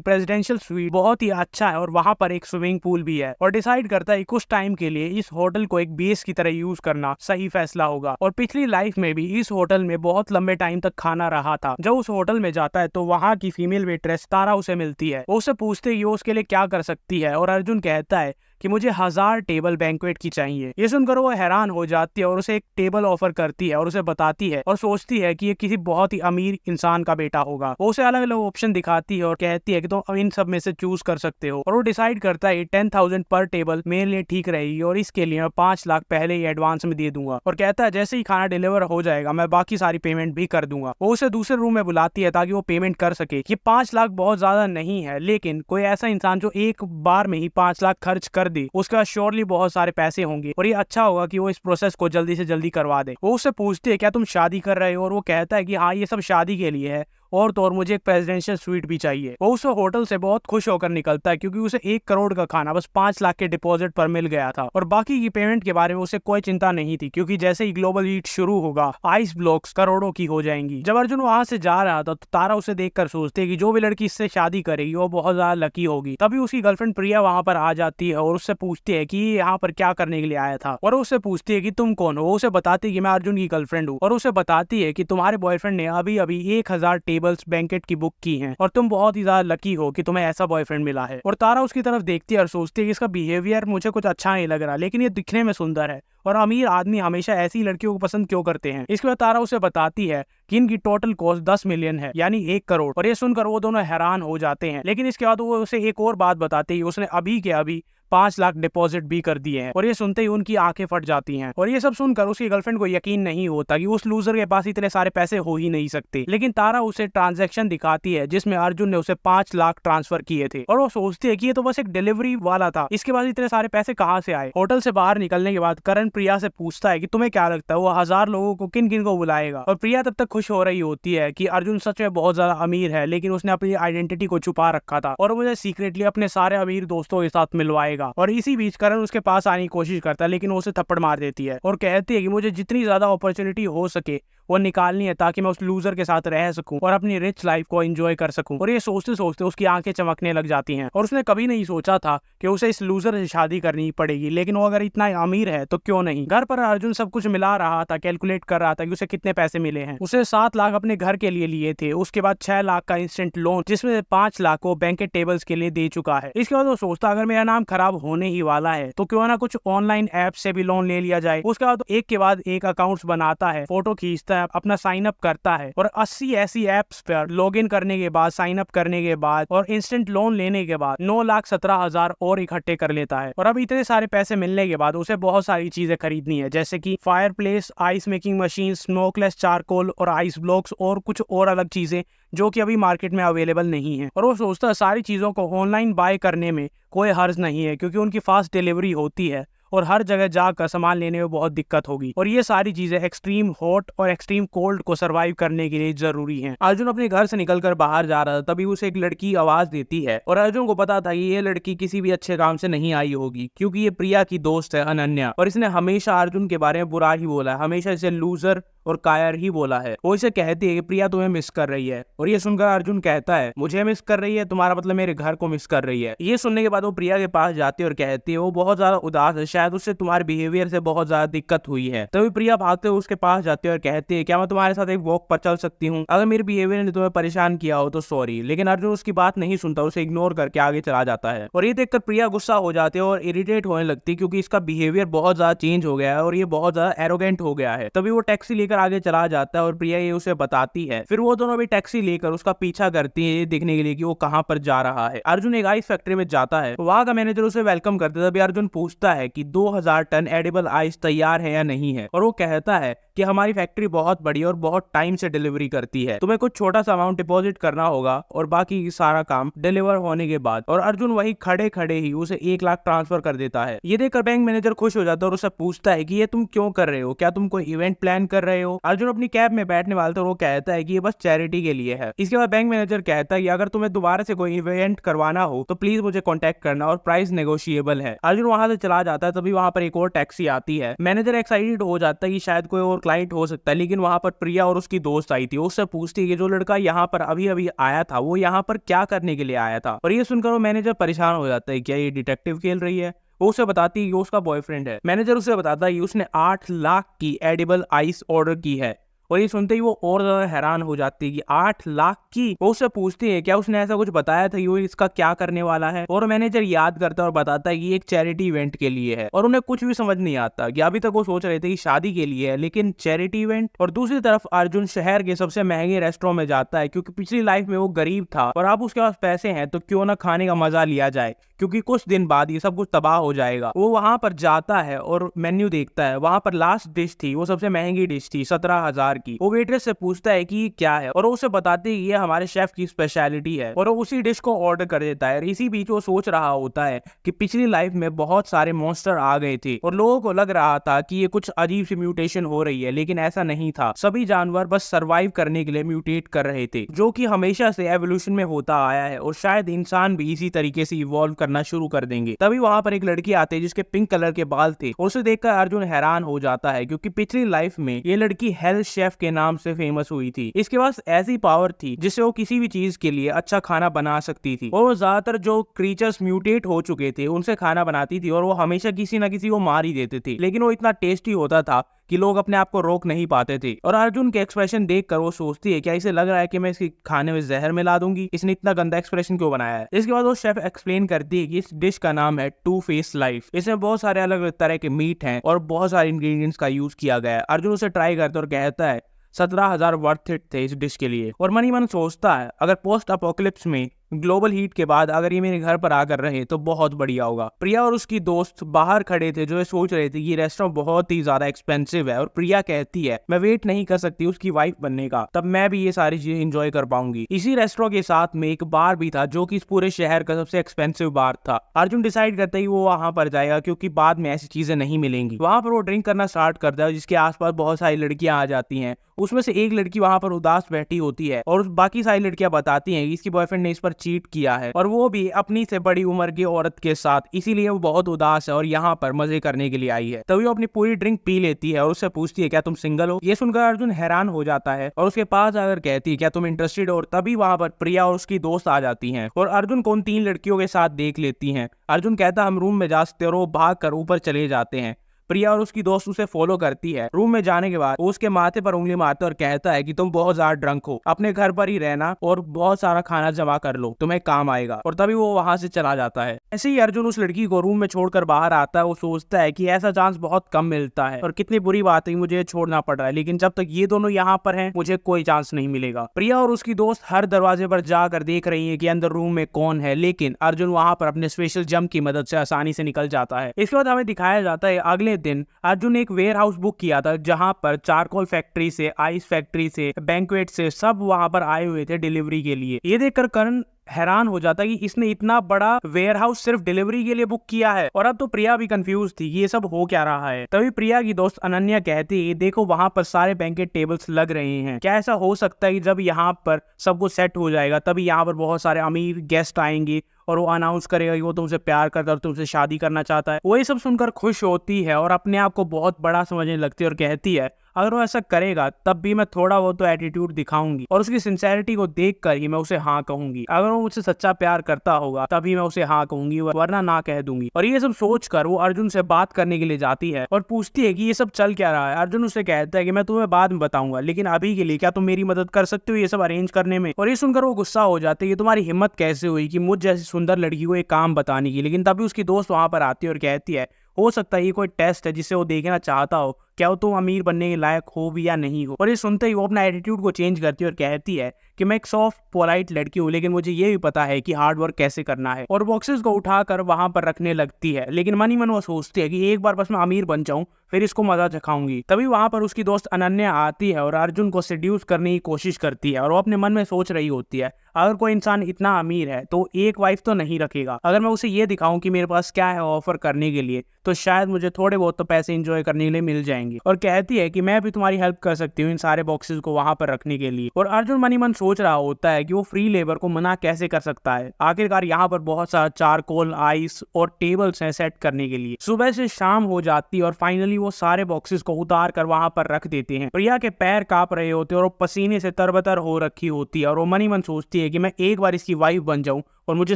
प्रेसिडेंशियल स्वीट बहुत ही अच्छा है और वहां पर एक स्विमिंग पूल भी है, और डिसाइड करता है कुछ टाइम के लिए इस होटल को एक बेस की तरह यूज करना सही फैसला होगा। और पिछली लाइफ में भी इस होटल में बहुत लंबे टाइम तक खाना रहा था। जब उस होटल में जाता है तो वहाँ की फीमेल वेट्रेस तारा उसे मिलती है। वो उसे पूछते है कि वो उसके लिए क्या कर सकती है, और अर्जुन कहता है कि मुझे 1000 टेबल बैंक्वेट की चाहिए। ये सुनकर वो हैरान हो जाती है और उसे एक टेबल ऑफर करती है और उसे बताती है और सोचती है कि ये किसी बहुत ही अमीर इंसान का बेटा होगा। वो उसे अलग अलग ऑप्शन दिखाती है और कहती है कि तुम इन सब में से चूज कर सकते हो, और वो डिसाइड करता है 10,000 पर टेबल मेरे लिए ठीक रहेगी और इसके लिए मैं 5 लाख पहले ही एडवांस में दे दूंगा। और कहता है जैसे ही खाना डिलीवर हो जाएगा मैं बाकी सारी पेमेंट भी कर दूंगा। वो उसे दूसरे रूम में बुलाती है ताकि वो पेमेंट कर सके। ये 5 लाख बहुत ज्यादा नहीं है, लेकिन कोई ऐसा इंसान जो एक बार में ही 5 लाख खर्च कर दे उसके बाद श्योरली बहुत सारे पैसे होंगे, और ये अच्छा होगा कि वो इस प्रोसेस को जल्दी से जल्दी करवा दे। वो उससे पूछती है क्या तुम शादी कर रहे हो, और वो कहता है कि हाँ ये सब शादी के लिए है, और तो और मुझे एक प्रेसिडेंशियल स्वीट भी चाहिए। वो उस होटल से बहुत खुश होकर निकलता है क्योंकि उसे 1 करोड़ का खाना बस 5 लाख के डिपॉजिट पर मिल गया था, और बाकी की पेमेंट के बारे में उसे कोई चिंता नहीं थी क्योंकि जैसे ही ग्लोबल हीट शुरू होगा आइस ब्लॉक्स करोड़ों की हो जाएंगी। जब अर्जुन वहां से जा रहा था तो तारा उसे देखकर सोचती है कि जो भी लड़की इससे शादी करेगी वो बहुत ज्यादा लकी होगी। तभी उसकी गर्लफ्रेंड प्रिया वहां पर आ जाती है और उससे पूछती है कि यहाँ पर क्या करने के लिए आया था, और उससे पूछती है कि तुम कौन हो। वो उसे बताती है कि मैं अर्जुन की गर्लफ्रेंड हूँ, और उसे बताती है कि तुम्हारे बॉयफ्रेंड ने अभी अभी 1000 टेबल्स बैंकेट की बुक की हैं और तुम बहुत ही ज्यादा लकी हो कि तुम्हें ऐसा बॉयफ्रेंड मिला है। और तारा उसकी तरफ देखती है और सोचती है कि इसका बिहेवियर मुझे कुछ अच्छा नहीं लग रहा, लेकिन ये दिखने में सुंदर है और अमीर आदमी हमेशा ऐसी लड़कियों को पसंद क्यों करते हैं। इसके बाद तारा उसे बताती है कि इनकी टोटल कॉस्ट 10 मिलियन है, यानी 1 करोड़। और ये सुनकर वो दोनों हैरान हो जाते हैं, लेकिन इसके बाद वो उसे एक और बात बताती है, उसने अभी के अभी 5 लाख डिपॉजिट भी कर दिए हैं। और ये सुनते ही उनकी आंखें फट जाती हैं, और ये सब सुनकर उसकी गर्लफ्रेंड को यकीन नहीं होता कि उस लूजर के पास इतने सारे पैसे हो ही नहीं सकते। लेकिन तारा उसे ट्रांजैक्शन दिखाती है जिसमें अर्जुन ने उसे 5 लाख ट्रांसफर किए थे, और वो सोचती है कि ये तो बस एक डिलीवरी वाला था, इसके बाद इतने सारे पैसे कहाँ से आए। होटल से बाहर निकलने के बाद करण प्रिया से पूछता है कि तुम्हें क्या लगता है वो 1000 लोगों को किन किन को बुलाएगा। और प्रिया तब तक खुश हो रही होती है कि अर्जुन सच में बहुत ज्यादा अमीर है, लेकिन उसने अपनी आइडेंटिटी को छुपा रखा था और मुझे सीक्रेटली अपने सारे अमीर दोस्तों के साथ मिलवाएगा। और इसी बीच करण उसके पास आने की कोशिश करता है, लेकिन वो उसे थप्पड़ मार देती है और कहती है कि मुझे जितनी ज्यादा अपॉर्चुनिटी हो सके वो निकालनी है ताकि मैं उस लूजर के साथ रह सकूं और अपनी रिच लाइफ को एंजॉय कर सकूं। और ये सोचते सोचते उसकी आंखें चमकने लग जाती हैं, और उसने कभी नहीं सोचा था कि उसे इस लूजर से शादी करनी पड़ेगी, लेकिन वो अगर इतना अमीर है तो क्यों नहीं। घर पर अर्जुन सब कुछ मिला रहा था, कैलकुलेट कर रहा था कि उसे कितने पैसे मिले हैं। उसे 7 लाख अपने घर के लिए लिए थे, उसके बाद 6 लाख का इंस्टेंट लोन जिसमें 5 लाख वो बैंकेट टेबल्स के लिए दे चुका है। इसके बाद वो सोचता अगर मेरा नाम खराब होने ही वाला है तो क्यों ना कुछ ऑनलाइन ऐप से भी लोन ले लिया जाए। उसके बाद एक के बाद एक अकाउंट्स बनाता है, फोटो खींचता है, अपना साइन अप करता है, और 80 ऐसी एप्स पर लॉग इन करने के बाद, साइन अप करने के बाद और इंस्टेंट लोन लेने के बाद 9,17,000 और इकट्ठे कर लेता है। और अब इतने सारे पैसे मिलने के बाद उसे बहुत सारी चीजें खरीदनी है, जैसे कि fire place, ice making machine, smokeless charcoal और आइस ब्लॉक्स और कुछ और अलग चीजें जो कि अभी मार्केट में अवेलेबल नहीं है। और वो सोचता है सारी चीजों को ऑनलाइन बाय करने में कोई हर्ज नहीं है क्योंकि उनकी फास्ट डिलीवरी होती है और हर जगह जाकर सामान लेने में बहुत दिक्कत होगी। और ये सारी चीजें एक्सट्रीम हॉट और एक्सट्रीम कोल्ड को सरवाइव करने के लिए जरूरी हैं। अर्जुन अपने घर से निकलकर बाहर जा रहा था, तभी उसे एक लड़की आवाज देती है, और अर्जुन को पता था कि ये लड़की किसी भी अच्छे काम से नहीं आई होगी क्योंकि ये प्रिया की दोस्त है अनन्या, और इसने हमेशा अर्जुन के बारे में बुरा ही बोला है, हमेशा इसे लूजर और कायर ही बोला है। वो इसे कहती है कि प्रिया तुम्हें मिस कर रही है, और ये सुनकर अर्जुन कहता है मुझे मिस कर रही है, तुम्हारा मतलब मेरे घर को मिस कर रही है। ये सुनने के बाद वो प्रिया के पास जाती है और कहती है वो बहुत ज्यादा उदास है, शायद उससे तुम्हारे बिहेवियर से बहुत ज्यादा दिक्कत हुई है। तभी प्रिया भागते हुए उसके पास जाती है और कहती है क्या मैं तुम्हारे साथ एक वॉक पर चल सकती हूँ, अगर मेरे बिहेवियर ने तुम्हें परेशान किया हो तो सॉरी। लेकिन अर्जुन उसकी बात नहीं सुनता, उसे इग्नोर करके आगे चला जाता है। और ये देखकर प्रिया गुस्सा हो जाती है और इरिटेट होने लगती है क्योंकि इसका बिहेवियर बहुत ज्यादा चेंज हो गया है और ये बहुत ज्यादा एरोगेंट हो गया है। तभी वो टैक्सी लेकर आगे चला जाता है और प्रिया ये उसे बताती है। फिर वो दोनों भी टैक्सी लेकर उसका पीछा करती है देखने के लिए कि वो कहां पर जा रहा है। अर्जुन एक आइस फैक्ट्री में जाता है, वहां का मैनेजर उसे वेलकम करता है। तभी अर्जुन पूछता है कि 2000 टन एडिबल आइस तैयार है या नहीं है, और वो कहता है कि हमारी फैक्ट्री बहुत बड़ी और बहुत टाइम से डिलीवरी करती है, तुम्हें कुछ छोटा सा अमाउंट डिपॉजिट करना होगा और बाकी सारा काम डिलीवर होने के बाद। और अर्जुन वही खड़े खड़े ही उसे 1 लाख ट्रांसफर कर देता है। ये देखकर बैंक मैनेजर खुश हो जाता है और उसे पूछता है कि ये तुम क्यों कर रहे हो, क्या तुम कोई इवेंट प्लान कर रहे हो। अर्जुन अपनी कैब में बैठने वाला था और वो कहता है कि ये बस चैरिटी के लिए है। इसके बाद बैंक मैनेजर कहता है कि अगर तुम्हें दोबारा से कोई इवेंट करवाना हो तो प्लीज मुझे कॉन्टेक्ट करना और प्राइस नेगोशिएबल है। अर्जुन वहां से चला जाता है, तभी वहां पर एक और टैक्सी आती है। मैनेजर एक्साइटेड हो जाता है कि शायद कोई और क्लाइंट हो सकता है, लेकिन वहां पर प्रिया और उसकी दोस्त आई थी। उससे पूछती है कि जो लड़का यहाँ पर अभी अभी आया था वो यहाँ पर क्या करने के लिए आया था। और ये सुनकर वो मैनेजर परेशान हो जाता है, क्या ये डिटेक्टिव खेल रही है। वो उसे बताती है कि उसका बॉयफ्रेंड है। मैनेजर उसे बताता है कि उसने 8 लाख की एडिबल आइस ऑर्डर की है। और ये सुनते ही वो और ज्यादा हैरान हो जाती है कि 8 लाख की। वो उससे पूछती है क्या उसने ऐसा कुछ बताया था, ये इसका क्या करने वाला है। और मैनेजर याद करता है और बताता है कि ये एक चैरिटी इवेंट के लिए है। और उन्हें कुछ भी समझ नहीं आता कि अभी तक वो सोच रहे थे कि शादी के लिए है, लेकिन चैरिटी इवेंट। और दूसरी तरफ अर्जुन शहर के सबसे महंगे रेस्टोरेंट में जाता है, क्योंकि पिछली लाइफ में वो गरीब था और अब उसके पास पैसे हैं, तो क्यों ना खाने का मजा लिया जाए, क्योंकि कुछ दिन बाद ये सब कुछ तबाह हो जाएगा। वो वहां पर जाता है और मेन्यू देखता है। वहां पर लास्ट डिश थी, वो सबसे महंगी डिश थी 17,000 की। वो वेट्रेस से पूछता है कि ये क्या है, और वो उसे बताते हैं ये हमारे शेफ की स्पेशलिटी है। और वो उसी डिश को ऑर्डर कर देता है। इसी बीच वो सोच रहा होता है कि पिछली लाइफ में बहुत सारे मॉन्स्टर आ गए थे और लोगों को लग रहा था कि ये कुछ अजीब सी म्यूटेशन हो रही है, लेकिन ऐसा नहीं था। सभी जानवर बस सरवाइव करने के लिए म्यूटेट कर रहे थे, जो कि हमेशा से एवोल्यूशन में होता आया है। और शायद इंसान भी इसी तरीके से इवॉल्व करना शुरू कर देंगे। तभी वहां पर एक लड़की आती है जिसके पिंक कलर के बाल थे, और उसे देखकर अर्जुन हैरान हो जाता है, क्योंकि पिछली लाइफ में ये लड़की हेल्थ शेफ के नाम से फेमस हुई थी। इसके पास ऐसी पावर थी जिससे वो किसी भी चीज के लिए अच्छा खाना बना सकती थी। और वो ज्यादातर जो क्रीचर्स म्यूटेट हो चुके थे उनसे खाना बनाती थी, और वो हमेशा किसी ना किसी को मार ही देते थे, लेकिन वो इतना टेस्टी होता था कि लोग अपने आप को रोक नहीं पाते थे। और अर्जुन के एक्सप्रेशन देखकर वो सोचती है क्या इसे लग रहा है कि मैं इसके खाने में जहर मिला दूंगी, इसने इतना गंदा एक्सप्रेशन क्यों बनाया है। इसके बाद वो शेफ एक्सप्लेन करती है कि इस डिश का नाम है टू फेस लाइफ। इसमें बहुत सारे अलग अलग तरह के मीट हैं और बहुत सारे इंग्रेडिएंट्स का यूज किया गया है। अर्जुन उसे ट्राई करता है और कहता है 17,000 वर्थ इट थे इस डिश के लिए। और मन ही मन सोचता है अगर पोस्ट अपोकलिप्स में ग्लोबल हीट के बाद अगर ये मेरे घर पर आकर रहे तो बहुत बढ़िया होगा। प्रिया और उसकी दोस्त बाहर खड़े थे जो ये सोच रहे थे कि ये रेस्टोरेंट बहुत ही ज्यादा एक्सपेंसिव है। और प्रिया कहती है मैं वेट नहीं कर सकती उसकी वाइफ बनने का, तब मैं भी ये सारी चीजें एंजॉय कर पाऊंगी। इसी रेस्टोरेंट के साथ में एक बार भी था जो कि इस पूरे शहर का सबसे एक्सपेंसिव बार था। अर्जुन डिसाइड करता है वो वहां पर जाएगा, क्योंकि बाद में ऐसी चीजें नहीं मिलेंगी। वहां पर वो ड्रिंक करना स्टार्ट करता है, जिसके आसपास बहुत सारी लड़कियां आ जाती हैं। उसमें से एक लड़की वहां पर उदास बैठी होती है और बाकी सारी लड़कियां बताती हैं कि इसकी बॉयफ्रेंड ने इस पर चीट किया है, और वो भी अपनी से बड़ी उम्र की औरत के साथ, इसीलिए वो बहुत उदास है और यहाँ पर मजे करने के लिए आई है। तभी वो अपनी पूरी ड्रिंक पी लेती है और उससे पूछती है क्या तुम सिंगल हो। ये सुनकर अर्जुन हैरान हो जाता है और उसके पास आकर कहती है क्या तुम इंटरेस्टेड हो। और तभी वहां पर प्रिया और उसकी दोस्त आ जाती हैं और अर्जुन को उन 3 लड़कियों के साथ देख लेती हैं। अर्जुन कहता हम रूम में जा सकते और वो भाग कर ऊपर चले जाते हैं। प्रिया और उसकी दोस्त उसे फॉलो करती है। रूम में जाने के बाद वो उसके माथे पर उंगली मारता और कहता है कि तुम बहुत ज्यादा ड्रंक हो, अपने घर पर ही रहना और बहुत सारा खाना जमा कर लो, तुम्हें काम आएगा। और तभी वो वहां से चला जाता है। ऐसे ही अर्जुन उस लड़की को रूम में छोड़कर बाहर आता है। वो सोचता है कि ऐसा चांस बहुत कम मिलता है और कितनी बुरी बात है मुझे छोड़ना पड़ रहा है, लेकिन जब तक ये दोनों यहाँ पर हैं मुझे कोई चांस नहीं मिलेगा। प्रिया और उसकी दोस्त हर दरवाजे पर जाकर देख रही है कि अंदर रूम में कौन है, लेकिन अर्जुन वहां पर अपने स्पेशल जंप की मदद से आसानी से निकल जाता है। इसके बाद हमें दिखाया जाता है अगले दिन अर्जुन ने एक वेयर हाउस बुक किया था, जहां पर चारकोल फैक्ट्री से, आइस फैक्ट्री से, बैंक्वेट से सब वहां पर आए हुए थे डिलीवरी के लिए। ये देखकर करण हैरान हो जाता है कि इसने इतना बड़ा वेयर हाउस सिर्फ डिलीवरी के लिए बुक किया है। और अब तो प्रिया भी कंफ्यूज थी कि ये सब हो क्या रहा है। तभी प्रिया की दोस्त अनन्या कहती है देखो वहां पर सारे बैंकेट टेबल्स लग रहे हैं, क्या ऐसा हो सकता है कि जब यहाँ पर सब कुछ सेट हो जाएगा तभी यहाँ पर बहुत सारे अमीर गेस्ट आएंगे और वो अनाउंस करेगा कि वो तुमसे प्यार करता है और तुमसे शादी करना चाहता है। वो ये सब सुनकर खुश होती है और अपने आप को बहुत बड़ा समझने लगती है और कहती है अगर वो ऐसा करेगा तब भी मैं थोड़ा बहुत तो एटीट्यूड दिखाऊंगी और उसकी सिंसेरिटी को देखकर ही मैं उसे हाँ कहूंगी। अगर वो मुझसे सच्चा प्यार करता होगा तभी मैं उसे हाँ कहूंगी, वरना ना कह दूंगी। और ये सब सोचकर वो अर्जुन से बात करने के लिए जाती है और पूछती है कि ये सब चल क्या रहा है। अर्जुन उसे कहता है कि मैं तुम्हें बाद में बताऊंगा, लेकिन अभी के लिए क्या तुम मेरी मदद कर सकते हो ये सब अरेंज करने में। और ये सुनकर वो गुस्सा हो जाती है कि तुम्हारी हिम्मत कैसे हुई कि मुझ जैसी सुंदर लड़की को एक काम बताने की। लेकिन तभी उसकी दोस्त वहां पर आती है और कहती है हो सकता है ये कोई टेस्ट है जिसे वो देखना चाहता हो, क्या वो तुम अमीर बनने के लायक हो भी या नहीं हो। और ये सुनते ही वो अपना एटीट्यूड को चेंज करती है और कहती है कि मैं एक सॉफ्ट पोलाइट लड़की हूँ, लेकिन मुझे ये भी पता है कि हार्ड वर्क कैसे करना है। और बॉक्सेस को उठाकर वहां पर रखने लगती है, लेकिन मन ही मन वो सोचती है कि एक बार बस मैं अमीर बन जाऊं फिर इसको मजा चखाऊंगी। तभी वहां पर उसकी दोस्त अनन्या आती है और अर्जुन को सेड्यूस करने की कोशिश करती है। और वो अपने मन में सोच रही होती है अगर कोई इंसान इतना अमीर है तो एक वाइफ तो नहीं रखेगा। अगर मैं उसे ये दिखाऊं कि मेरे पास क्या है ऑफर करने के लिए, तो शायद मुझे थोड़े बहुत तो पैसे एंजॉय करने के लिए मिल जाएंगे। जाएंगे और कहती है कि मैं भी तुम्हारी हेल्प कर सकती हूँ इन सारे बॉक्सेस को वहां पर रखने के लिए। और अर्जुन मनी मन सोच रहा होता है कि वो फ्री लेबर को मना कैसे कर सकता है। आखिरकार यहाँ पर बहुत सारा चारकोल, आइस और टेबल्स हैं सेट करने के लिए। सुबह से शाम हो जाती है और फाइनली वो सारे बॉक्सेस को उतार कर वहां पर रख देते हैं। प्रिया के पैर कांप रहे होते हैं और वो पसीने से तरबतर हो रखी होती है और वो मनी मन सोचती है कि मैं एक बार इसकी वाइफ बन जाऊं और मुझे